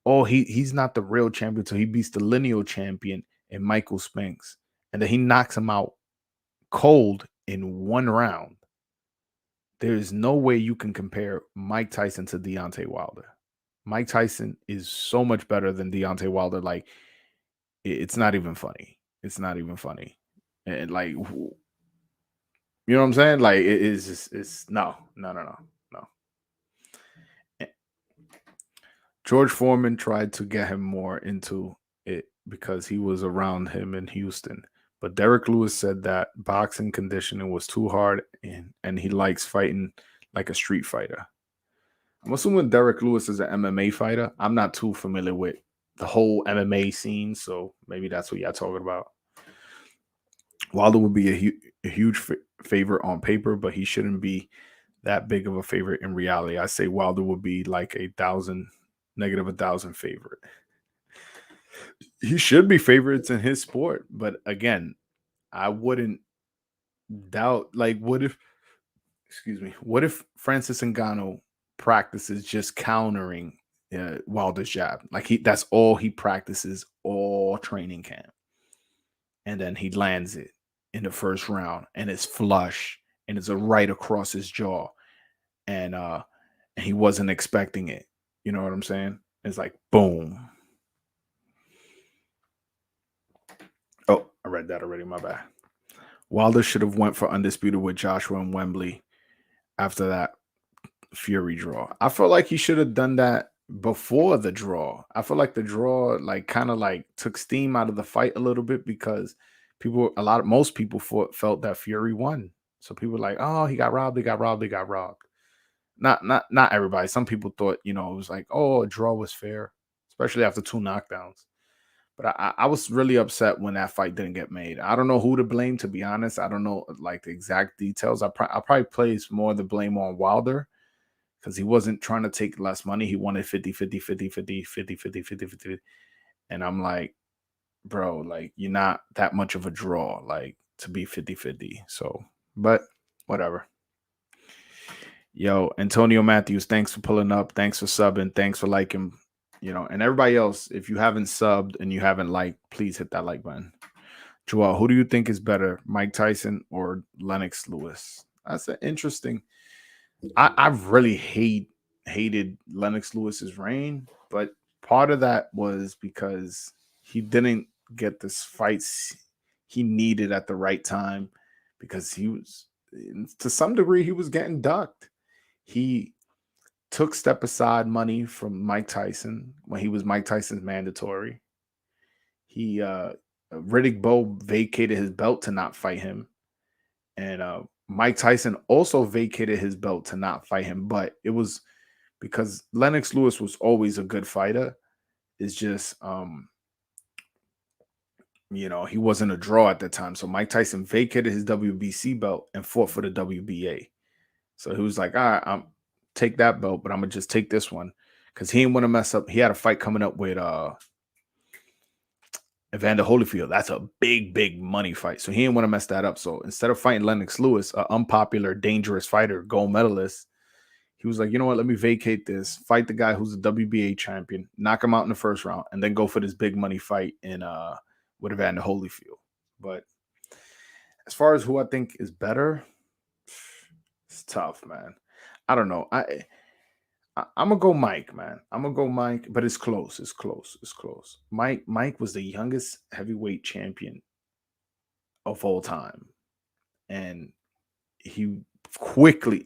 S1: "Oh, he's not the real champion, so he beats the lineal champion and Michael Spinks, and then he knocks him out cold in 1 round." There is no way you can compare Mike Tyson to Deontay Wilder. Mike Tyson is so much better than Deontay Wilder. Like, it's not even funny. It's not even funny. And like, you know what I'm saying? Like, it is just, it's no. George Foreman tried to get him more into it because he was around him in Houston. But Derek Lewis said that boxing conditioning was too hard and he likes fighting like a street fighter. I'm assuming Derek Lewis is an MMA fighter. I'm not too familiar with the whole MMA scene, so maybe that's what y'all talking about. Wilder would be a huge favorite on paper, but he shouldn't be that big of a favorite in reality. I say Wilder would be like -1,000 favorite. He should be favorites in his sport, but again, I wouldn't doubt. Like, what if Francis Ngannou practices just countering Wilder's jab? Like, that's all he practices all training camp, and then he lands it in the first round, and it's flush, and it's a right across his jaw, and he wasn't expecting it. You know what I'm saying? It's like boom. Oh, I read that already. My bad. Wilder should have went for undisputed with Joshua and Wembley after that Fury draw. I feel like he should have done that before the draw. I feel like the draw like kind of like took steam out of the fight a little bit because most people felt that Fury won. So people were like, oh, he got robbed. Not everybody. Some people thought, it was like, oh, a draw was fair, especially after 2 knockdowns. But I was really upset when that fight didn't get made. I don't know who to blame, to be honest. I don't know like the exact details. I probably place more of the blame on Wilder because he wasn't trying to take less money. He wanted 50. And I'm like, bro, like, you're not that much of a draw, like, to be 50-50. So, but whatever. Yo, Antonio Matthews, thanks for pulling up. Thanks for subbing. Thanks for liking. And everybody else, if you haven't subbed and you haven't liked, please hit that like button. Joel, who do you think is better, Mike Tyson or Lennox Lewis? That's an interesting. I've really hated Lennox Lewis's reign, but part of that was because he didn't get the fights he needed at the right time because he was, to some degree, he was getting ducked. He took step aside money from Mike Tyson when he was Mike Tyson's mandatory. He Riddick Bowe vacated his belt to not fight him, and Mike Tyson also vacated his belt to not fight him. But it was because Lennox Lewis was always a good fighter. It's just he wasn't a draw at the time. So Mike Tyson vacated his WBC belt and fought for the WBA. So he was like, all right, I'm take that belt, but I'm gonna just take this one because he didn't want to mess up. He had a fight coming up with Evander Holyfield. That's a big money fight. So he didn't want to mess that up. So instead of fighting Lennox Lewis, an unpopular, dangerous fighter, gold medalist, he was like, you know what? Let me vacate this, fight the guy who's a WBA champion, knock him out in the first round, and then go for this big money fight in with Evander Holyfield. But as far as who I think is better, it's tough, man. I don't know. I'm gonna go Mike, man. I'm gonna go Mike, but it's close. It's close. Mike was the youngest heavyweight champion of all time, and he quickly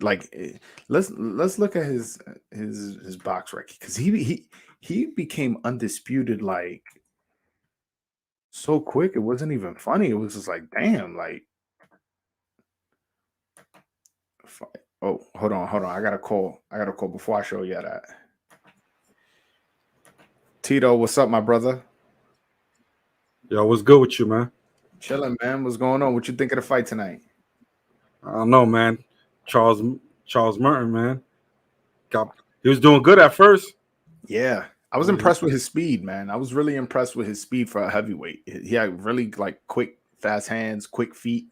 S1: let's look at his box record because he became undisputed like so quick. It wasn't even funny. It was just like, damn, like. Oh, hold on. I got a call before I show you that. Tito, what's up, my brother?
S3: Yo, what's good with you, man?
S1: Chilling, man. What's going on? What you think of the fight tonight?
S3: I don't know, man. Charles Merton, man. He was doing good at first.
S1: Yeah, I was
S3: Really
S1: impressed with
S3: impressed.
S1: his speed, man. I was really impressed with his speed for a heavyweight. He had really like quick, fast hands, quick feet.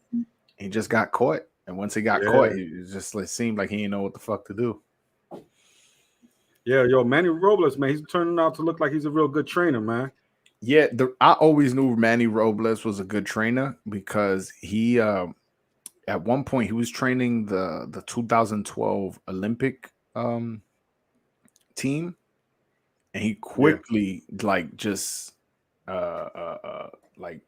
S1: He just got caught, and once he got caught,
S3: Yeah.
S1: it just like seemed like he didn't know what the fuck to do.
S3: Yeah, yo, Manny Robles, man, he's turning out to look like he's a real good trainer, man.
S1: Yeah, I always knew Manny Robles was a good trainer because he at one point he was training the 2012 Olympic team, and he
S3: Yeah.
S1: quickly like just like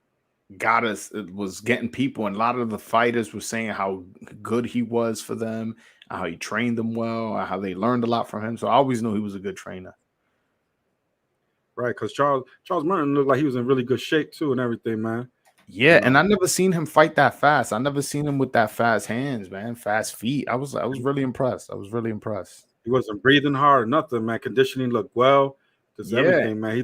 S1: got us. It was getting people, and a lot of the fighters were saying how good he was for them, how he trained them well, how they learned a lot from him. So I always knew he was a good trainer.
S3: Right, because Charles Martin looked like he was in really good shape too and everything, man.
S1: Yeah,
S3: You
S1: and I
S3: know,
S1: never seen him fight that fast. I never seen him with that fast hands, man, fast feet. I was really impressed. I was really impressed.
S3: he wasn't breathing hard or nothing, man. Conditioning looked well, just
S1: Yeah,
S3: everything, man.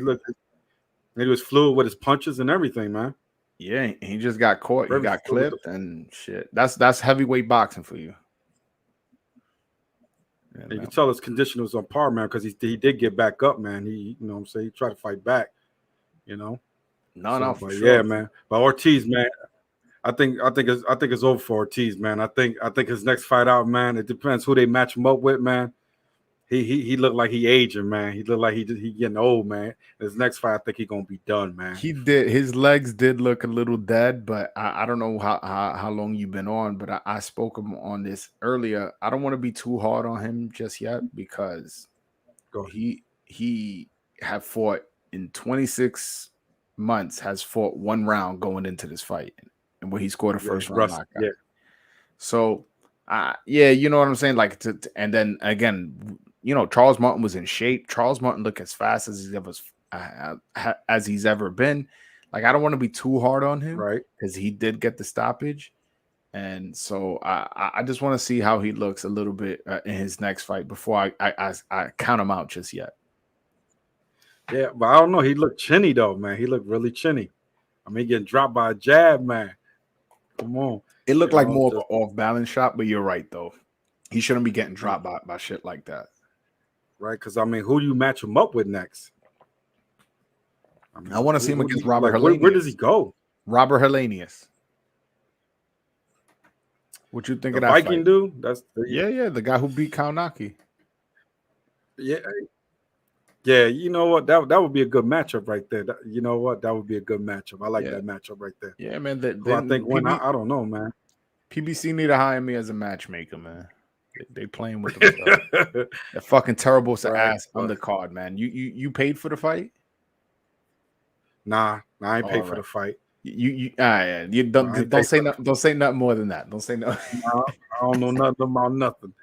S3: He was fluid with his punches and everything, man.
S1: yeah. He just got caught. He
S3: Very
S1: got
S3: fluid with
S1: clipped and shit. That's heavyweight boxing for you. You
S3: you
S1: know?
S3: can tell his condition was on par, man, because he did get back up, man. He, you know what I'm saying, he tried to fight back, you know.
S1: No,
S3: So,
S1: for
S3: but
S1: sure.
S3: yeah, man. But Ortiz, man, I think it's over for Ortiz, man. I think his next fight out, man. It depends who they match him up with, man. He looked like he aging, man. He looked like he getting old, man. His next fight, I think he gonna be done, man.
S1: He did. His legs did look a little dead, but I don't know how long you've been on. But I spoke him on this earlier. I don't want to be too hard on him just yet because
S3: Go ahead.
S1: he have fought in 26 months, has fought one round going into this fight, and where he scored a
S3: Yeah,
S1: first
S3: he's
S1: round
S3: rusty.
S1: knockout.
S3: Yeah,
S1: So, yeah, you know what I'm saying. Like, and then again, you know, Charles Martin was in shape. Charles Martin looked as fast as he's ever been. Like, I don't want to be too hard on him
S3: right.
S1: because he did get the stoppage, and so I just want to see how he looks a little bit in his next fight before I count him out just yet.
S3: Yeah, but I don't know. He looked chinny though, man. He looked really chinny. I mean, getting dropped by a jab, man. Come on.
S1: It looked
S3: You
S1: like
S3: know,
S1: more of
S3: just
S1: an off balance shot, but you're right though. He shouldn't be getting
S3: yeah,
S1: dropped by shit like that.
S3: right. Because I mean, who do you match him up with next? I
S1: I
S3: mean,
S1: want to see him
S3: who do
S1: against
S3: you
S1: Robert
S3: like? Where does he
S1: Helenius.
S3: go?
S1: Robert Helenius. What you think
S3: The
S1: of that
S3: Viking
S1: fight?
S3: dude? That's
S1: Yeah, the guy who beat Kaunaki.
S3: yeah, yeah. You know what? That would be a good matchup right there. You know what? That would be a good matchup. I like
S1: Yeah,
S3: that matchup right there.
S1: yeah, man.
S3: Who I think
S1: Then
S3: when I don't know, man.
S1: PBC need to hire me as a matchmaker, man. They playing with themselves. They're fucking terrible to
S3: Right.
S1: ass undercard, man. You paid for the fight?
S3: Nah, I ain't
S1: All
S3: paid for
S1: right.
S3: the fight.
S1: Yeah. You
S3: I ain't paid for
S1: don't say nothing more than that. Don't say no.
S3: Nah, I don't know nothing about nothing.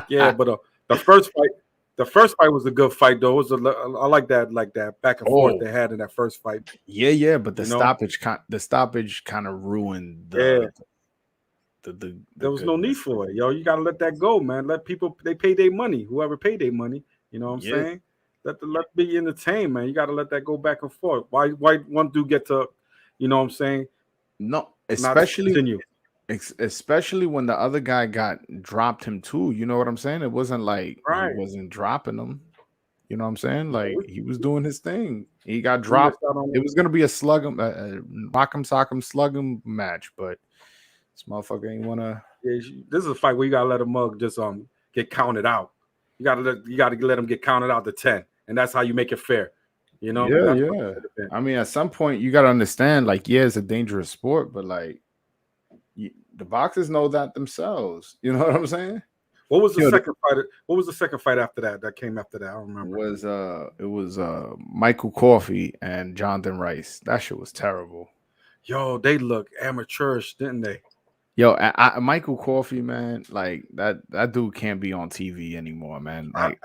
S3: Yeah, but the first fight was a good fight though. It was I like that back and forth
S1: Oh,
S3: they had in that first fight.
S1: yeah, but
S3: You know,
S1: the stoppage kind of ruined
S3: yeah,
S1: the
S3: there was no need
S1: goodness.
S3: for it, yo. You gotta let that go, man. Let people they pay their money. Whoever paid their money, you know what I'm
S1: Yeah,
S3: saying? Let be entertained, man. You gotta let that go back and forth. Why one dude get to, you know what I'm saying?
S1: no,
S3: Not continue.
S1: especially when the other guy got dropped him too. You know what I'm saying? It wasn't like he
S3: Right.
S1: wasn't dropping him. You know what I'm saying?
S3: Yeah,
S1: Like he was doing his thing. He got
S3: we
S1: dropped.
S3: missed out on
S1: It was gonna be a slug 'em, rock 'em, sock 'em, slug 'em match, but this motherfucker ain't wanna.
S3: yeah, this is a fight where you gotta let a mug just get counted out. You gotta let him get counted out to 10, and that's how you make it fair. You know,
S1: Yeah,
S3: that's what it
S1: yeah.
S3: should have been.
S1: I mean, at some point you gotta understand, like, yeah, it's a dangerous sport, but like the boxers know that themselves. You know what I'm saying?
S3: What was the
S1: Yo,
S3: second fight? What was the second fight after that? That came after that? I don't remember.
S1: it was Michael Coffey and Jonathan Rice. That shit was terrible.
S3: Yo, they look amateurish, didn't they?
S1: Yo, Michael Coffey, man, like that dude can't be on TV anymore, man. Like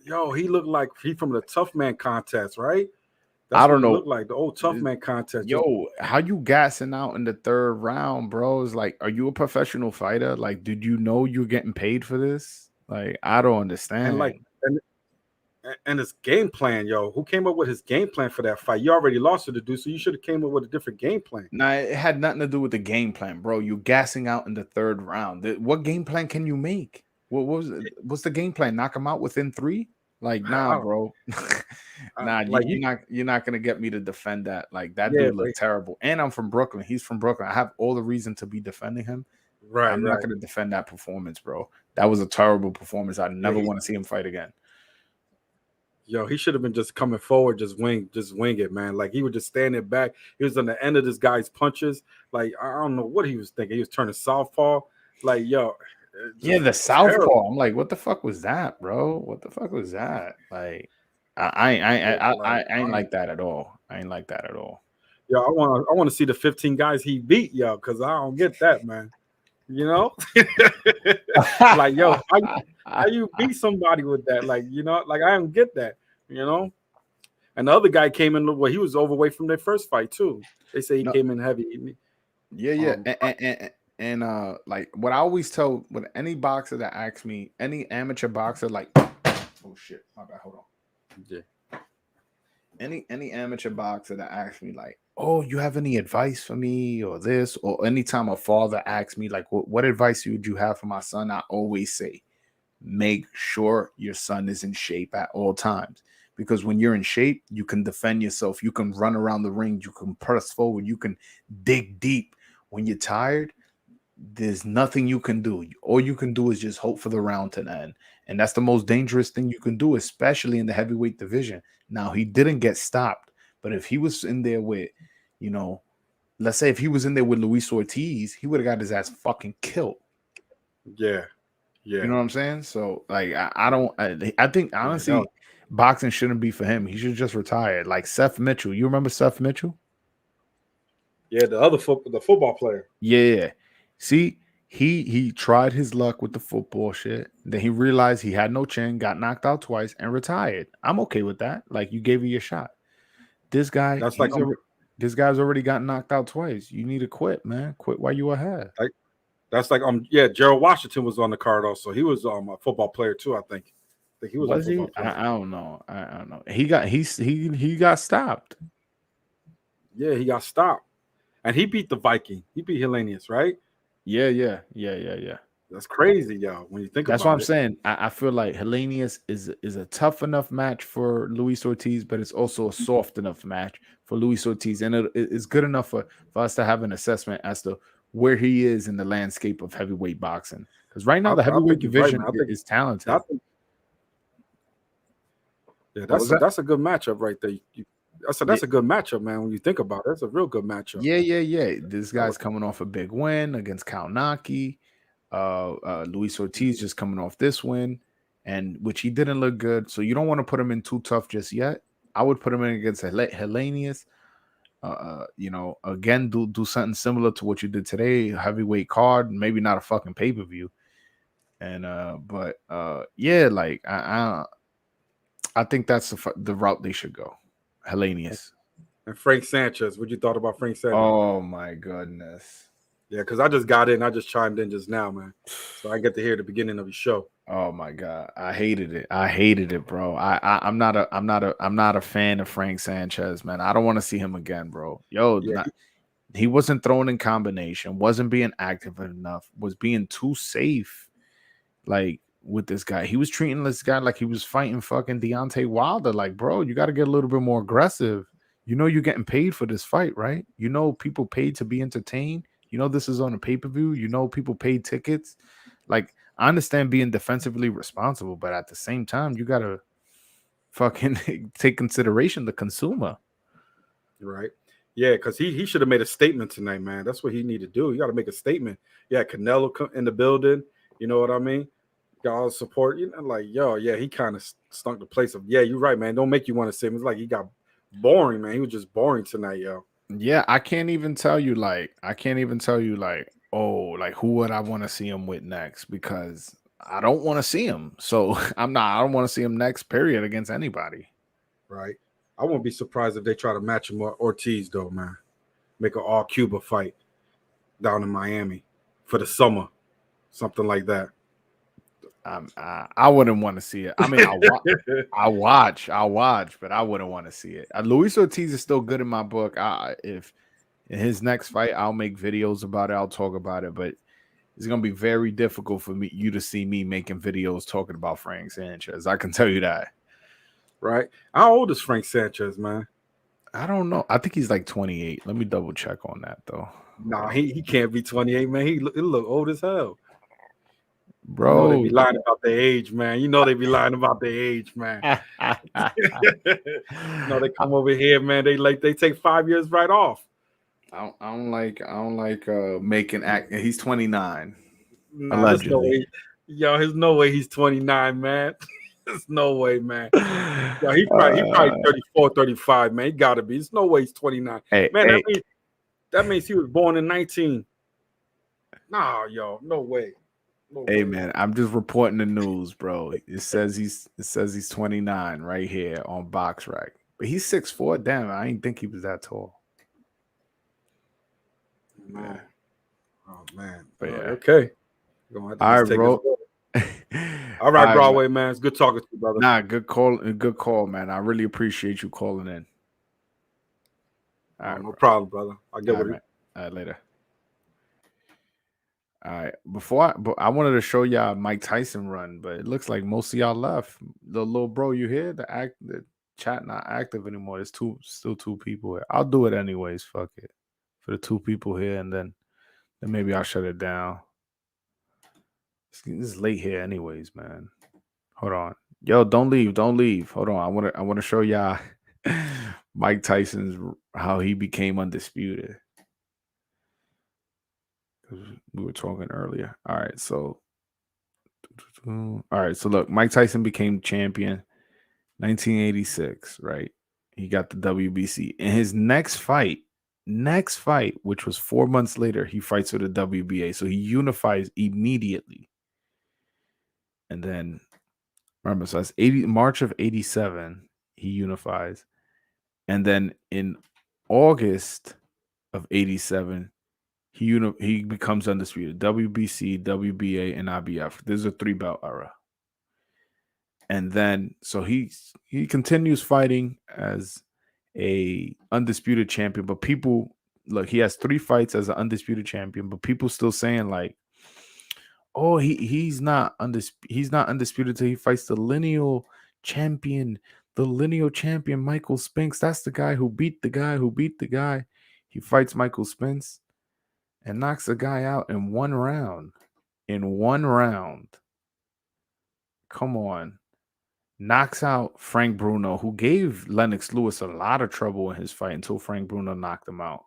S3: Yo, he looked like he from the Tough Man contest, right?
S1: I
S3: That's what
S1: don't
S3: he
S1: know.
S3: looked like. The old Tough Man contest.
S1: Yo, how you gassing out in the third round, bro? Is like, are you a professional fighter? Like, did you know you're getting paid for this? Like, I don't
S3: and like
S1: understand.
S3: and his game plan, yo. Who came up with his game plan for that fight? You already lost to the dude, so you should have came up with a different game plan.
S1: Nah, it had nothing to do with the game plan, bro. You gassing out in the third round. What game plan can you make? What's the game plan? Knock him out within 3? Like, nah, bro. Nah,
S3: like
S1: you're not gonna get me to defend that. Like that
S3: yeah,
S1: dude looked terrible. And I'm from Brooklyn. He's from Brooklyn. I have all the reason to be defending him.
S3: right,
S1: I'm not
S3: right.
S1: gonna defend that performance, bro. That was a terrible performance. I never
S3: Yeah,
S1: want to see him fight again.
S3: Yo, he should have been just coming forward, just wing it, man. Like he was just standing back. He was on the end of this guy's punches. Like I don't know what he was thinking. He was turning southpaw. Like yo,
S1: Yeah,
S3: just
S1: the
S3: terrible.
S1: southpaw. I'm like, what the fuck was that, bro? What the fuck was that? Like, I ain't like that at all. I ain't like that at all.
S3: Yo, I want to see the 15 guys he beat, yo, because I don't get that, man. You know, like yo, how you beat somebody with that? Like you know, like I don't get that. You know, and the other guy came in. Well, he was overweight from their first fight too. They say he
S1: No,
S3: came in heavy.
S1: yeah, yeah, and like what I always tell with any boxer that asks me, any amateur boxer, like, oh shit, my bad, hold on.
S3: Yeah.
S1: Any amateur boxer that asks me like, oh, you have any advice for me or this, or anytime a father asks me like, what advice would you have for my son, I always say, make sure your son is in shape at all times, because when you're in shape, you can defend yourself, you can run around the ring, you can press forward, you can dig deep. When you're tired, there's nothing you can do. All you can do is just hope for the round to end. And that's the most dangerous thing you can do, especially in the heavyweight division. Now, he didn't get stopped, but if he was in there with, you know, let's say if he was in there with Luis Ortiz, he would have got his ass fucking killed.
S3: Yeah. Yeah.
S1: You know what I'm saying? So, like, I think, honestly,
S3: no.
S1: boxing shouldn't be for him. He should just retire. Like Seth Mitchell. You remember Seth Mitchell?
S3: Yeah, the football player.
S1: Yeah. See, he tried his luck with the football shit. Then he realized he had no chin, got knocked out twice, and retired. I'm okay with that. Like you gave it your shot. This guy,
S3: That's like
S1: this guy's already got knocked out twice. You need to quit, man. Quit while you ahead.
S3: That's like yeah, Gerald Washington was on the card also. He was a football player too, I think. He was a football player.
S1: I don't know. I don't know. He got stopped.
S3: Yeah, he got stopped. And he beat the Viking. He beat Hellenius, right?
S1: Yeah.
S3: That's crazy, yo. When you think about it.
S1: That's what I'm saying. I feel like Hellenius is a tough enough match for Luis Ortiz, but it's also a soft enough match for Luis Ortiz. And it's good enough for us to have an assessment as to where he is in the landscape of heavyweight boxing. Because right now, the heavyweight division is talented.
S3: That's a good matchup right there. That's a good matchup, man. When you think about it, that's a real good matchup.
S1: Yeah. This guy's coming off a big win against Kaunaki. Luis Ortiz just coming off this win, and which he didn't look good. So you don't want to put him in too tough just yet. I would put him in against Hellenius. Again, do something similar to what you did today, heavyweight card, maybe not a fucking pay-per-view. And yeah, like I think that's the route they should go. Hellenius.
S3: And Frank Sanchez. What you thought about Frank Sanchez?
S1: Oh my goodness.
S3: Yeah, because I just got in. I just chimed in just now, man. So I get to hear the beginning of the show.
S1: Oh my god, I hated it, bro. I'm not a fan of Frank Sanchez, man. I don't want to see him again, bro. Yo,
S3: Yeah.
S1: He wasn't throwing in combination, wasn't being active enough, was being too safe. Like with this guy, he was treating this guy like he was fighting fucking Deontay Wilder. Like, bro, you got to get a little bit more aggressive. You know you're getting paid for this fight, right? You know people paid to be entertained. You know this is on a pay-per-view. You know people paid tickets. Like, I understand being defensively responsible, but at the same time, you got to fucking take consideration the consumer.
S3: Right. Yeah, because he should have made a statement tonight, man. That's what he need to do. You got to make a statement. Yeah, Canelo in the building. You know what I mean? Got all the support. You know, like, yo, yeah, he kind of stunk the place of, yeah, you're right, man. Don't make you want to see him. It's like he got boring, man. He was just boring tonight, yo.
S1: Yeah, I can't even tell you, oh, like who would I want to see him with next? Because I don't want to see him. So I don't want to see him next, period, against anybody.
S3: Right. I won't be surprised if they try to match him with Ortiz, though, man. Make an all Cuba fight down in Miami for the summer. Something like that.
S1: I wouldn't want to see it. I mean, I'll watch, but I wouldn't want to see it. Luis Ortiz is still good in my book. If in his next fight, I'll make videos about it. I'll talk about it, but it's gonna be very difficult for you to see me making videos talking about Frank Sanchez. I can tell you that.
S3: right? How old is Frank Sanchez, man?
S1: I don't know. I think he's like 28. Let me double check on that though.
S3: Nah, he can't be 28, man. He look old as hell.
S1: Bro.
S3: You know they be lying about their age, man. You know they be lying about their age, man. You know they come over here, man. They take 5 years right off.
S1: I don't like making act. He's 29.
S3: Nah, there's no way. Yo, there's no way he's 29, man. There's no way, man. Yo, he probably 34, 35, man. He gotta be. There's no way he's 29.
S1: Hey,
S3: man,
S1: hey.
S3: that means he was born in 19. Nah, yo, no way. No
S1: hey,
S3: way.
S1: man, I'm just reporting the news, bro. It says he's 29 right here on Box Rack. But he's 6'4". Damn, I didn't think he was that tall.
S3: Man. Oh man.
S1: But yeah.
S3: Okay.
S1: All right, bro.
S3: All right, Broadway, man. It's good talking to you, brother.
S1: Nah, good call, man. I really appreciate you calling in.
S3: All right, no problem, brother. I'll get with it.
S1: All right, later. All right. But I wanted to show y'all Mike Tyson run, but it looks like most of y'all left. The little bro, you here? The chat not active anymore. There's still two people here. I'll do it anyways. Fuck it. For the two people here, and then maybe I'll shut it down. This is late here anyways, man. Hold on. Yo, don't leave. Hold on. I want to show y'all Mike Tyson's how he became undisputed. We were talking earlier. All right, so look, Mike Tyson became champion 1986, right? He got the WBC. In his next fight, which was 4 months later, he fights for the WBA. So he unifies immediately. And then remember, so that's March of 87, he unifies. And then in August of 87, he becomes undisputed. WBC, WBA, and IBF. This is a 3-belt era. And then so he continues fighting as a undisputed champion. But people look, he has 3 fights as an undisputed champion, but people still saying like, oh, he's not undisputed till he fights the lineal champion Michael Spinks. That's the guy who beat the guy. He fights Michael Spinks and knocks the guy out in 1 round. Come on. Knocks out Frank Bruno, who gave Lennox Lewis a lot of trouble in his fight until Frank Bruno knocked him out.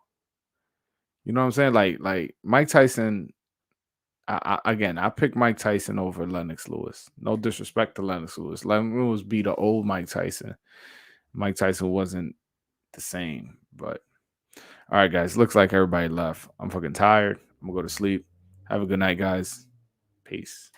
S1: You know what I'm saying? Like Mike Tyson. I picked Mike Tyson over Lennox Lewis. No disrespect to Lennox Lewis. Lennox Lewis beat an old Mike Tyson. Mike Tyson wasn't the same. But all right, guys. Looks like everybody left. I'm fucking tired. I'm gonna go to sleep. Have a good night, guys. Peace.